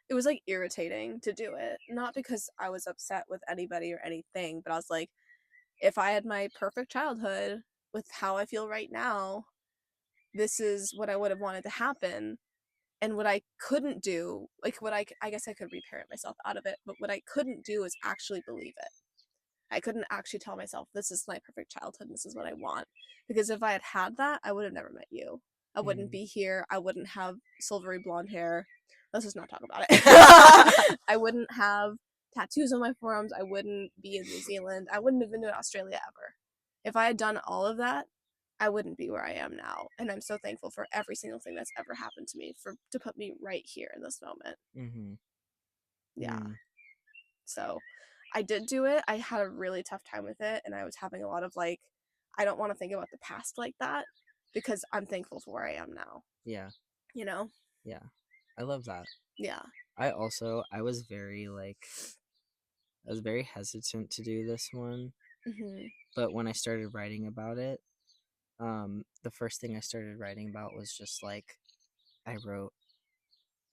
it was like irritating to do it. Not because I was upset with anybody or anything, but I was like, if I had my perfect childhood with how I feel right now, this is what I would have wanted to happen. And what I couldn't do, like I guess I could reparent myself out of it, but what I couldn't do is actually believe it. I couldn't actually tell myself this is my perfect childhood. This is what I want. Because if I had had that, I would have never met you. I wouldn't be here. I wouldn't have silvery blonde hair. Let's just not talk about it. I wouldn't have tattoos on my forearms. I wouldn't be in New Zealand. I wouldn't have been to Australia ever. If I had done all of that, I wouldn't be where I am now. And I'm so thankful for every single thing that's ever happened to me to put me right here in this moment. Hmm. Yeah. Mm. So I did do it. I had a really tough time with it, and I was having a lot of like, I don't want to think about the past like that because I'm thankful for where I am now. Yeah. You know? Yeah. I love that. Yeah. I was very like I was very hesitant to do this one, Hmm. but when I started writing about it, the first thing I started writing about was just like I wrote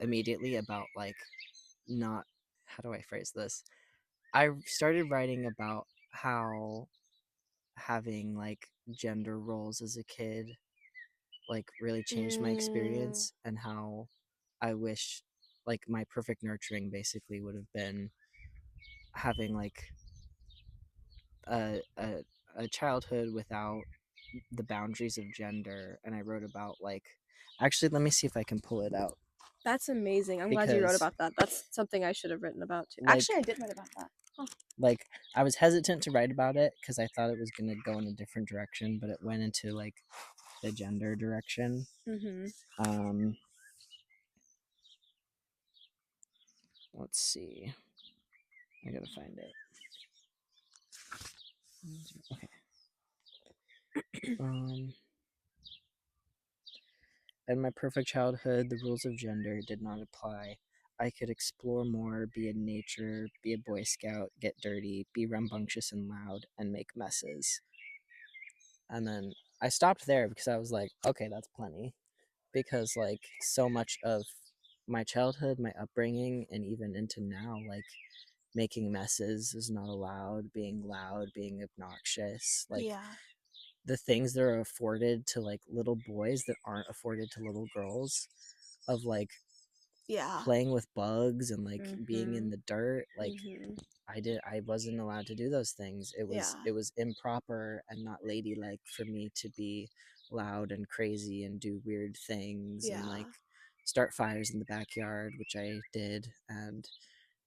immediately about like not how do I phrase this? I started writing about how having like gender roles as a kid like really changed my Mm, experience, and how I wish like my perfect nurturing basically would have been having like a, a a childhood without the boundaries of gender. And I wrote about like actually let me see if I can pull it out that's amazing. I'm glad you wrote because about that. That's something I should have written about too. like Actually, I did write about that. Oh. like I was hesitant to write about it because I thought it was going to go in a different direction, but it went into like the gender direction. Mm-hmm. um let's see, I gotta find it. Okay. um In my perfect childhood, the rules of gender did not apply. I could explore more, be in nature, be a Boy Scout, get dirty, be rambunctious and loud, and make messes. And then I stopped there because I was like, okay, that's plenty. Because, like, so much of my childhood, my upbringing, and even into now, like, making messes is not allowed, being loud, being obnoxious, like Yeah. the things that are afforded to like little boys that aren't afforded to little girls, of like Yeah. playing with bugs and like being in Mhm. the dirt, like Mhm. I wasn't allowed to do those things. Yeah. It was improper and not ladylike for me to be loud and crazy and do weird things and Yeah. like start fires in the backyard, which I did, and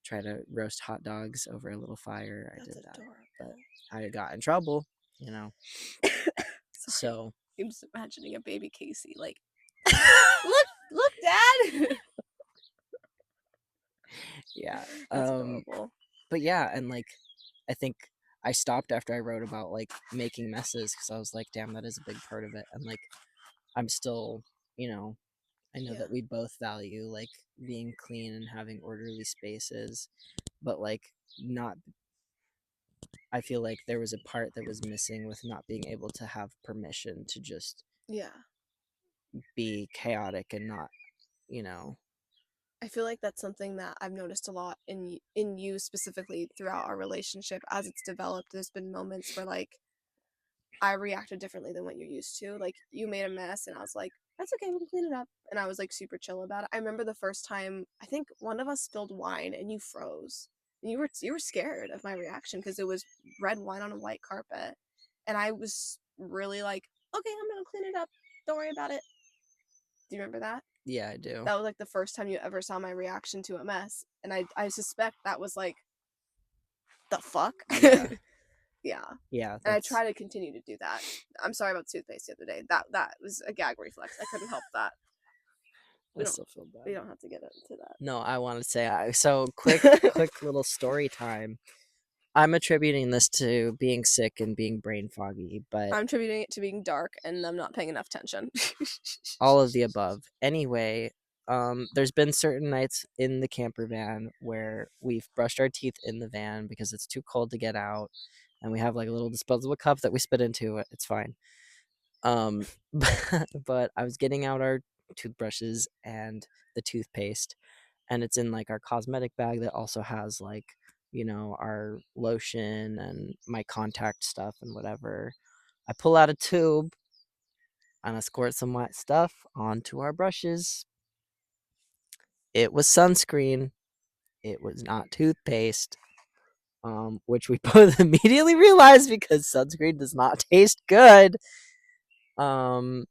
try to roast hot dogs over a little fire. I That's did that, but adorable. I got in trouble, you know. Sorry. So I'm just imagining a baby Casey like, look, look, Dad. yeah, That's adorable. but yeah, and like I think I stopped after I wrote about like making messes because I was like, damn, that is a big part of it, and like I'm still, you know, I know Yeah. that we both value like being clean and having orderly spaces, but like not, I feel like there was a part that was missing with not being able to have permission to just Yeah. be chaotic and not, you know. I feel like that's something that I've noticed a lot in you specifically throughout our relationship as it's developed. There's been moments where like I reacted differently than what you're used to. Like you made a mess and I was like, that's okay, we can clean it up. And I was like super chill about it. I remember the first time I think one of us spilled wine and you froze. And you were scared of my reaction because it was red wine on a white carpet. And I was really like, okay, I'm gonna clean it up. Don't worry about it. Do you remember that? Yeah, I do. That was like the first time you ever saw my reaction to a mess. And I suspect that was like the fuck? Yeah. Yeah. Yeah, And I that's try to continue to do that. I'm sorry about toothpaste the other day. That was a gag reflex. I couldn't help that. I We don't still feel bad. we don't have to get into No, I want to say so that. quick little story time. I'm attributing this to being sick and being brain foggy, but I'm attributing it to being dark and I'm not paying enough attention. all of the above. Anyway, there's been certain nights in the camper van where we've brushed our teeth in the van because it's too cold to get out, and we have like a little disposable cup that we spit into it. It's fine. Um, but I was getting out our toothbrushes and the toothpaste, and it's in like our cosmetic bag that also has like, you know, our lotion and my contact stuff and whatever. I pull out a tube and I squirt some white stuff onto our brushes. It was sunscreen. It was not toothpaste. Which we both immediately realized because sunscreen does not taste good. Um,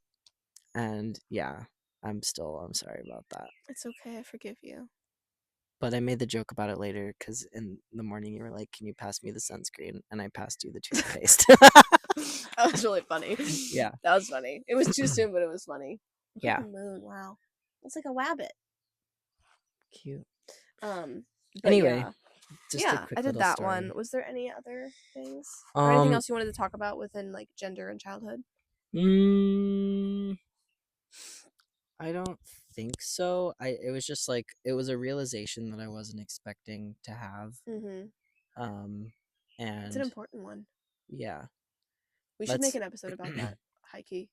and yeah, I'm sorry about that. It's okay, I forgive you. But I made the joke about it later because in the morning you were like, "Can you pass me the sunscreen?" And I passed you the toothpaste. That was really funny. Yeah, That was funny. It was too soon, but it was funny. Look at yeah, the moon. Wow. It's like a wabbit. cute. Um, but Anyway, yeah. just a Yeah, I quick did little that one. story. Was there any other things? Or anything Um, else you wanted to talk about within like gender and childhood? mm, I don't think so. It was just like it was a realization that I wasn't expecting to have. Mm-hmm. Um, It's an and important one. yeah, We should make let's an episode about that. High key.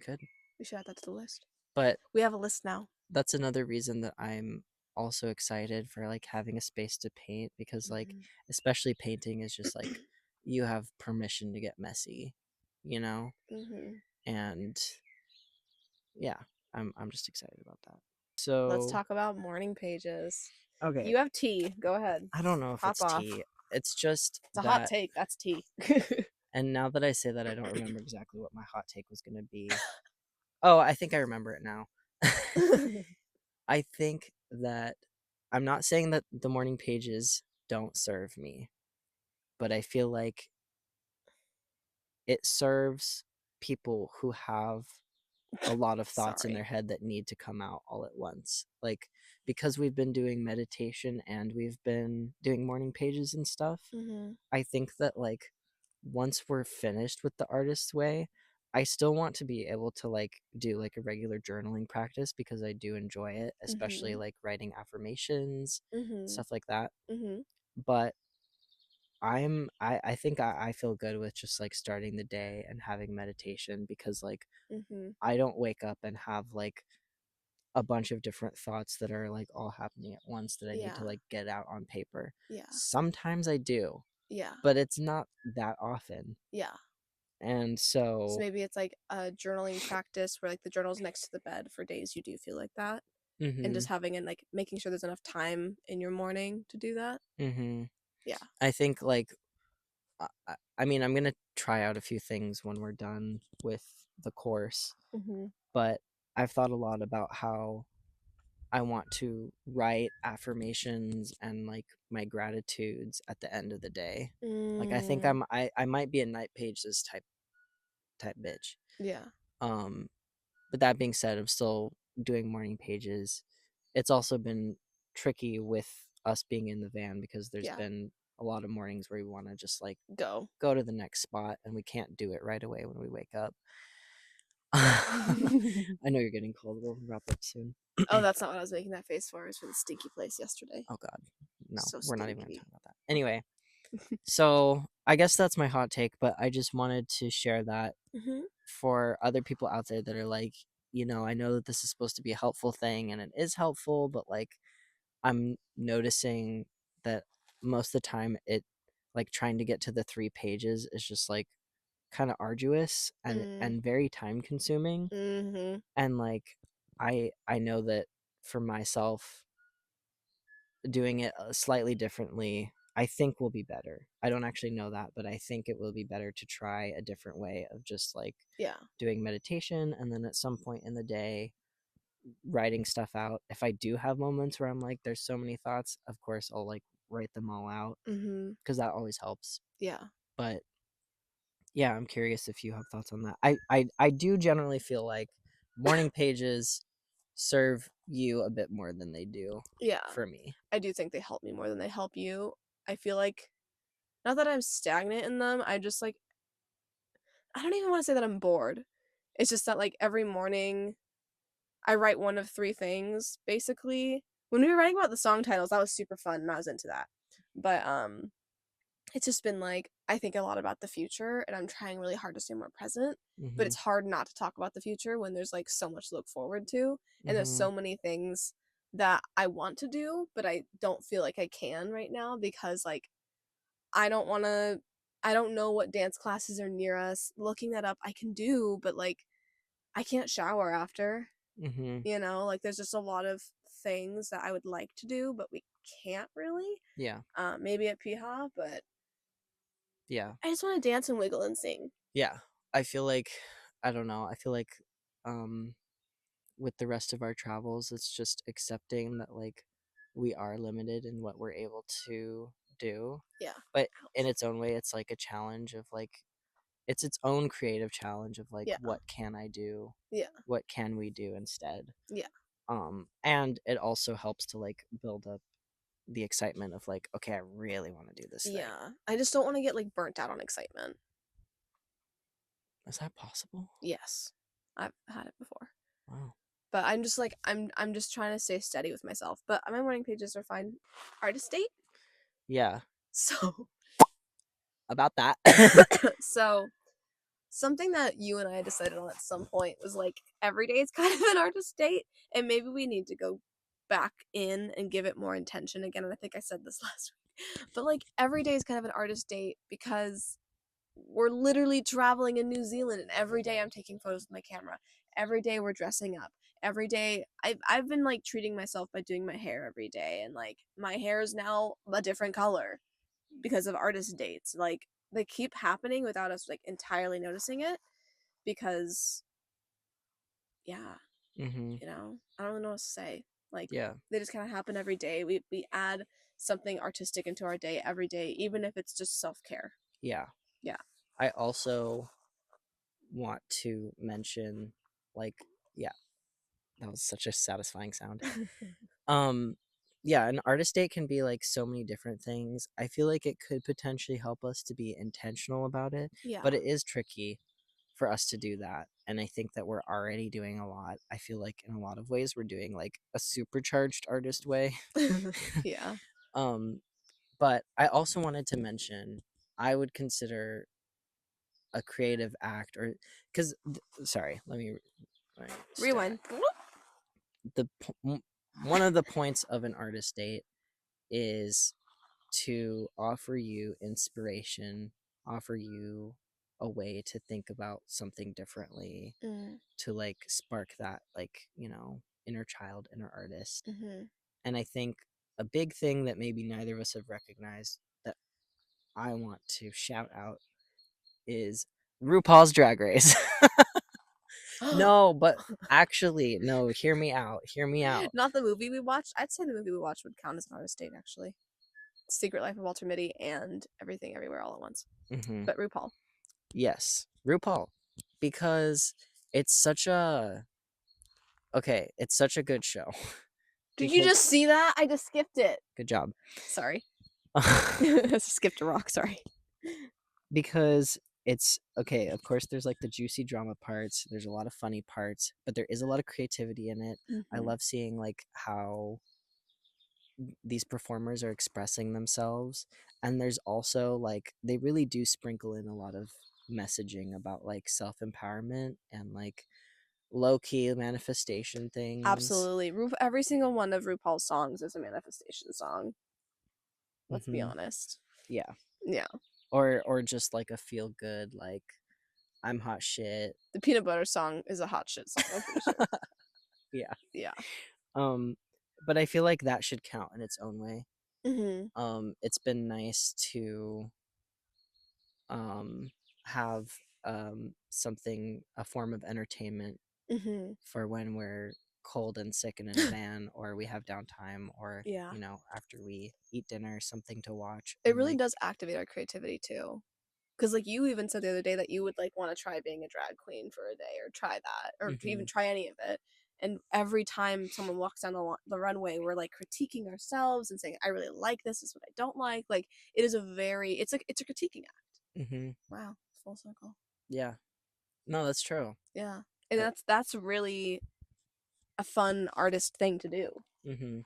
good. We should add that to the list. But We have a list now. that's another reason that I'm also excited for like having a space to paint because like Mm-hmm. especially painting is just like you have permission to get messy, you know? Mm-hmm. And yeah, I'm just excited about that. Let's So, talk about morning pages. okay. You have tea. Go ahead. I don't know if Hop it's off. tea. It's just It's a hot that, take. That's tea. and now that I say that, I don't remember exactly what my hot take was going to be. Oh, I think I remember it now. I think that I'm not saying that the morning pages don't serve me, but I feel like it serves people who have a lot of thoughts in their Sorry. head that need to come out all at once. Like, because we've been doing meditation and we've been doing morning pages and stuff, Mm-hmm. I think that, like, once we're finished with the artist's way, I still want to be able to, like, do, like, a regular journaling practice because I do enjoy it, especially, Mm-hmm. like, writing affirmations, Mm-hmm. stuff like that. Mm-hmm. But I think I feel good with just like starting the day and having meditation because like Mm-hmm. I don't wake up and have like a bunch of different thoughts that are like all happening at once that I need Yeah. to like get out on paper. Yeah. Sometimes I do, Yeah. but it's not that often. Yeah. And So so, maybe it's like a journaling practice where like the journal's next to the bed for days you do feel like that. And mhm, just having and like making sure there's enough time in your morning to do that. mhm. Yeah. I think like I mean, I'm gonna try out a few things when we're done with the course, Mm-hmm. but I've thought a lot about how I want to write affirmations and like my gratitudes at the end of the day. Like I think Mm, I might be a night pages type bitch. yeah. Um, but that being said, I'm still doing morning pages. It's also been tricky with us being in the van because there's Yeah. been a lot of mornings where we want to just like Go. go to the next spot and we can't do it right away when we wake up. I know you're getting cold. We'll wrap up soon. Oh, that's not what I was making that face for. It was for the stinky place yesterday. Oh God, no, So we're not even gonna stinky. talk about that. Anyway, so I guess that's my hot take, but I just wanted to share that Mm-hmm. for other people out there that are like, I know that this is supposed to be a helpful thing and it is helpful, but like I'm noticing that most of the time it like trying to get to the 3 pages is just like kind of arduous Mm. and very time consuming. Mm-hmm. And like I know that for myself doing it slightly differently I think will be better. I don't actually know that, but I think it will be better to try a different way of just like Yeah. doing meditation and then at some point in the day writing stuff out. If I do have moments where I'm like there's so many thoughts, of course I'll like write them all out Mm-hmm. because that always helps. Yeah. But yeah, I'm curious if you have thoughts on that. I do generally feel like morning pages serve you a bit more than they do Yeah. for me. I do think they help me more than they help you. I feel like not that I'm stagnant in them. I just like I don't even want to say that I'm bored. It's just that like every morning I write one of three things basically. When we were writing about the song titles, that was super fun and I was into that. But it's just been like I think a lot about the future and I'm trying really hard to stay more present, but Mhm. it's hard not to talk about the future when there's like so much to look forward to and there's Mhm. so many things that I want to do, but I don't feel like I can right now because like I don't want to I don't know what dance classes are near us. Looking that up I can do, but like I can't shower after. Mhm. Like there's just a lot of things that I would like to do, but we can't really. Yeah. Maybe at Piha, but Yeah. I just want to dance and wiggle and sing. Yeah. I feel like I don't know. I feel like um with the rest of our travels it's just accepting that like we are limited in what we're able to do. Yeah. But in Ouch. its own way it's like a challenge of like it's its own creative challenge of like Yeah. what can I do? Yeah. What can we do instead? Yeah. And it also helps to like build up the excitement of like okay, I really want to do this thing. Yeah. I just don't want to get like burnt out on excitement. Is that possible? Yes. I've had it before. Wow. But I'm just like I'm just trying to stay steady with myself. But my morning pages are fine. Artist date. Yeah. So About that. so something that you and I decided on at some point was like every day is kind of an artist date, and maybe we need to go back in and give it more intention again. And I think I said this last week, but like every day is kind of an artist date because we're literally traveling in New Zealand, and every day I'm taking photos with my camera. Every day we're dressing up. Every day I've been like treating myself by doing my hair every day, and like my hair is now a different color because of artist dates. Like they keep happening without us like entirely noticing it because yeah, Mhm. I don't really know what to say. Like Yeah. they just kind of happen every day. We add something artistic into our day every day, even if it's just self-care. Yeah. Yeah. I also want to mention like yeah, that was such a satisfying sound. Um yeah, an artist date can be like so many different things. I feel like it could potentially help us to be intentional about it, Yeah. but it is tricky for us to do that. And I think that we're already doing a lot. I feel like in a lot of ways we're doing like a supercharged artist way. Yeah. um but I also wanted to mention I would consider a creative act or because sorry let me start. Rewind. one of the points of an artist date is to offer you inspiration, offer you a way to think about something differently, Mm. to like spark that, like, inner child, inner artist. Mm-hmm. And I think a big thing that maybe neither of us have recognized that I want to shout out is RuPaul's Drag Race. No, but actually, no, hear me out. Hear me out. Not the movie we watched. I'd say the movie we watched would count as an artist date, actually. Secret Life of Walter Mitty and Everything Everywhere All at Once. Hmm. But RuPaul. Yes, RuPaul, because it's such a it's such a good show. Did you Because just see that? I just skipped it. good job. Sorry. I just skipped a rock. Sorry. Because it's okay. Of course, there's like the juicy drama parts. There's a lot of funny parts, but there is a lot of creativity in it. I Mm-hmm. love seeing like how these performers are expressing themselves, and there's also like they really do sprinkle in a lot of messaging about like self-empowerment and like low-key manifestation things. Absolutely. Every single one of RuPaul's songs is a manifestation song. Let's be Hmm. honest. Yeah. Yeah. Or just like a feel good, like I'm hot shit. The peanut butter song is a hot shit song, I'm pretty sure. Yeah. Yeah. um but I feel like that should count in its own way. Mm-hmm. It's been nice to um have something, a form of entertainment Mm-hmm. for when we're cold and sick and in a van, or we have downtime, or Yeah. after we eat dinner, something to watch. It And really like, does activate our creativity too. Because like you even said the other day that you would like want to try being a drag queen for a day or try that or to even hmm, try any of it. And every time someone walks down the runway, we're like critiquing ourselves and saying, "I really like this. This is what I don't like." Like it is it's a critiquing act. hmm, Wow, full circle. yeah, no, that's true. Yeah, and uh, that's really a fun artist thing to do. hmm.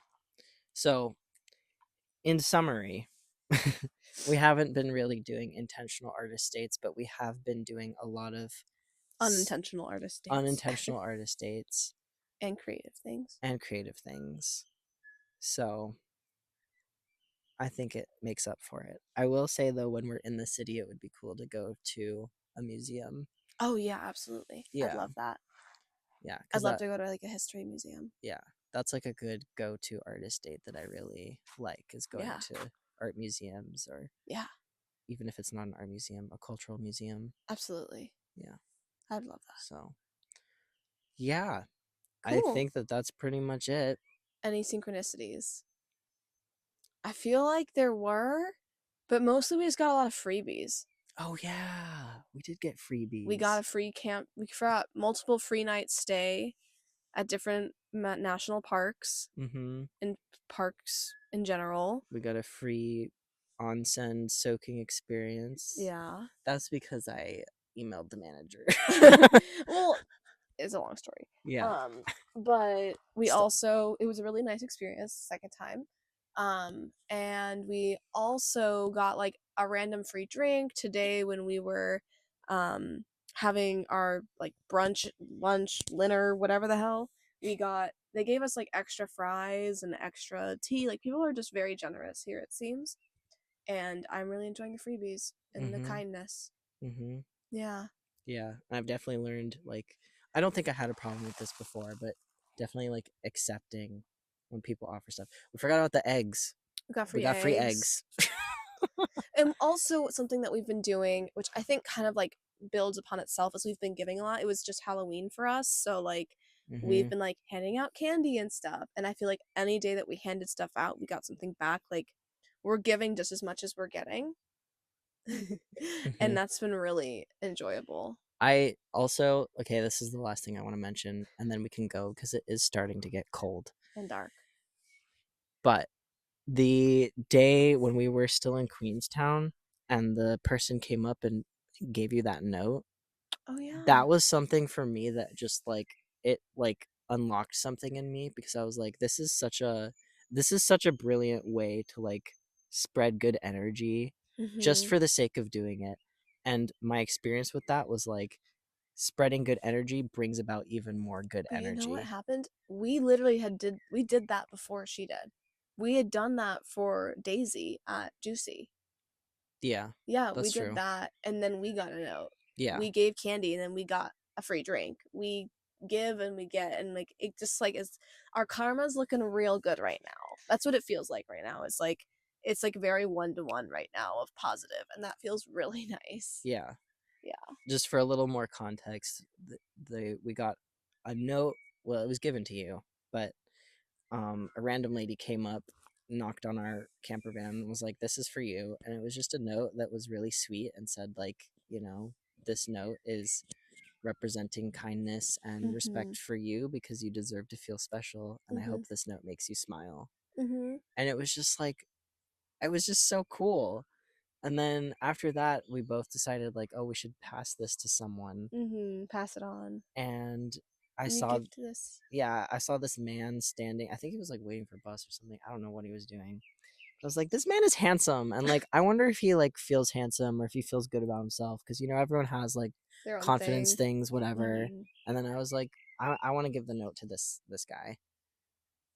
So in summary, we haven't been really doing intentional artist dates, but we have been doing a lot of Unintentional artist dates unintentional artist dates and creative things. and creative things. So I think it makes up for it. I will say though, when we're in the city, it would be cool to go to a museum. Oh yeah, absolutely. I'd Yeah, love that. yeah, I'd because love to go to like a history museum. yeah, that's like a good go-to artist date that I really like, is going Yeah. to art museums, or Yeah, even if it's not an art museum, a cultural museum. absolutely. Yeah. I'd love that. So yeah, I Cool. think that that's pretty much it. Any synchronicities? I feel like there were, but mostly we just got a lot of freebies. Oh yeah, we did get We got freebies. a free camp. We got multiple free nights stay at different national parks Mm-hmm. and parks in general. We got a free onsen soaking experience. Yeah. That's because I emailed the manager. Well, it's a long story. Yeah. Um, but we Still. also it was a really nice experience second time. And we also got like a random free drink today when we were um having our like brunch, lunch, dinner, whatever the hell. They gave us like extra fries and extra tea. Like people are just very generous here, it seems. And I'm really enjoying the freebies and the Mm-hmm. kindness. Mm-hmm. Yeah. Yeah. And I've definitely learned, like, I don't think I had a problem with this before, but definitely like accepting when people offer stuff. We forgot about the eggs. We got We free got free eggs. eggs. And also something that we've been doing, which I think kind of like builds upon itself as we've been giving a lot. It was just Halloween for us, so like Mm-hmm. we've been like handing out candy and stuff. And I feel like any day that we handed stuff out, we got something back. Like we're giving just as much as we're getting. Mm-hmm. And that's been really enjoyable I also, okay, this is the last thing I want to mention, and then we can go because it is starting to get cold. and dark. But the day when we were still in Queenstown and the person came up and gave you that note, Oh yeah. that was something for me that just like it like unlocked something in me, because I was like, this is such a brilliant way to like spread good energy just Mm-hmm. for the sake of doing it. And my experience with that was like, spreading good energy brings about even more good But you know what energy. happened? We literally we did that before she did. We had done that for Daisy at Juicy. Yeah, Yeah, we that's did true. that, and then we got a note. Yeah, We gave candy, and then we got a free drink. We give and we get, and like it just like is our karma's looking real good right now. That's what it feels like right now. It's like very 1-to-1 right now of positive, and that feels really nice. yeah. Yeah. Just for a little more context, we got a note. Well, it was given to you, but a random lady came up, knocked on our camper van, and was like, "This is for you." And it was just a note that was really sweet and said, like, this note is representing kindness and Mhm. respect for you because you deserve to feel special. And I Mhm. hope this note makes you smile. Mhm. And it was just like, it was just so cool. And then after that, we both decided, like, oh, we should pass this to someone. Mhm. Pass it on. And I Can you saw, gift this? yeah, I saw this man standing. I think he was like waiting for a bus or something. I don't know what he was doing. I was like, this man is handsome, and like, I wonder if he like feels handsome or if he feels good about himself, because everyone has like Their own confidence thing. things, whatever. Mhm. And then I was like, I want to give the note to this guy,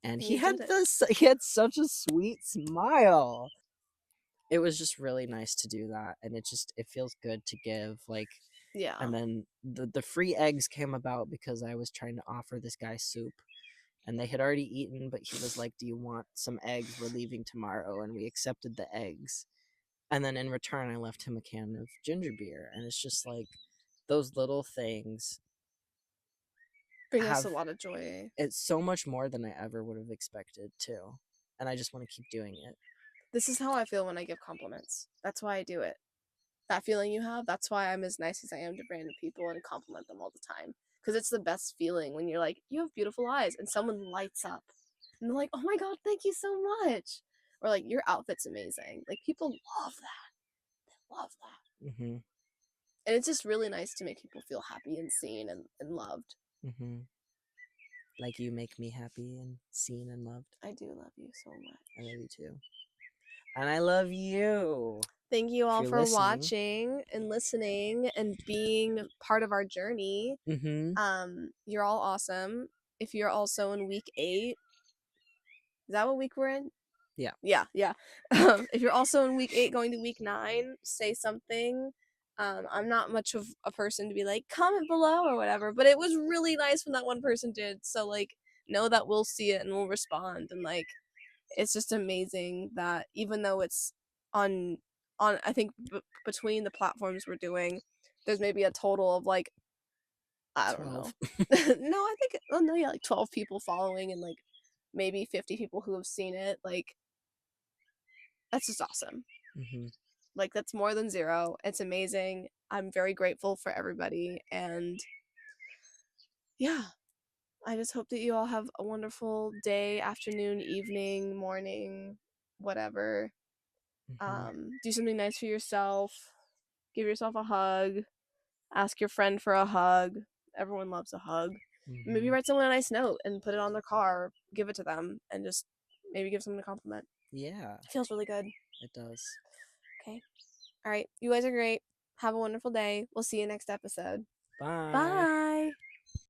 and And you did it. he had such a sweet smile. It was just really nice to do that, and it feels good to give like. Yeah. And then the free eggs came about because I was trying to offer this guy soup, and they had already eaten, but he was like, do you want some eggs, we're leaving tomorrow, and we accepted the eggs. And then in return I left him a can of ginger beer, and it's just like those little things Bring us have a lot of joy. it's so much more than I ever would have expected too, and I just want to keep doing it. This is how I feel when I give compliments. That's why I do it. That feeling you have, that's why I'm as nice as I am to random people and compliment them all the time. Because it's the best feeling when you're like, you have beautiful eyes, and someone lights up. And they're like, oh my God, thank you so much. Or like, your outfit's amazing. Like, people love that. They love that. Mm-hmm. And it's just really nice to make people feel happy and seen and loved. Mm-hmm. Like, you make me happy and seen and loved. I do love you so I much. love you too, and I love you Thank you if all you're for listening. watching and listening and being part of our journey. Mm-hmm. You're all awesome. If you're also in week 8, is that what week we're in? Yeah. Yeah, yeah. If you're also in week 8 going to week 9, say something. I'm not much of a person to be like, comment below or whatever, but it was really nice when that one person did. So, like, know that we'll see it and we'll respond. And, like, it's just amazing that even though it's on, I think between the platforms we're doing, there's maybe a total of, like, I don't know. 12. No, I think, oh no, yeah, like 12 people following and, like, maybe 50 people who have seen it. Like, that's just awesome. Mm-hmm. Like, that's more than 0. It's amazing. I'm very grateful for everybody. And yeah, I just hope that you all have a wonderful day, afternoon, evening, morning, whatever. Mm-hmm. Do something nice for yourself. Give yourself a hug. Ask your friend for a hug. Everyone loves a hug. Maybe Mm-hmm. write someone a nice note and put it on their car. Give it to them and just maybe give someone a compliment. Yeah, It feels really good. it does. Okay. All right. You guys are great. Have a wonderful day. We'll see you next episode. Bye. Bye.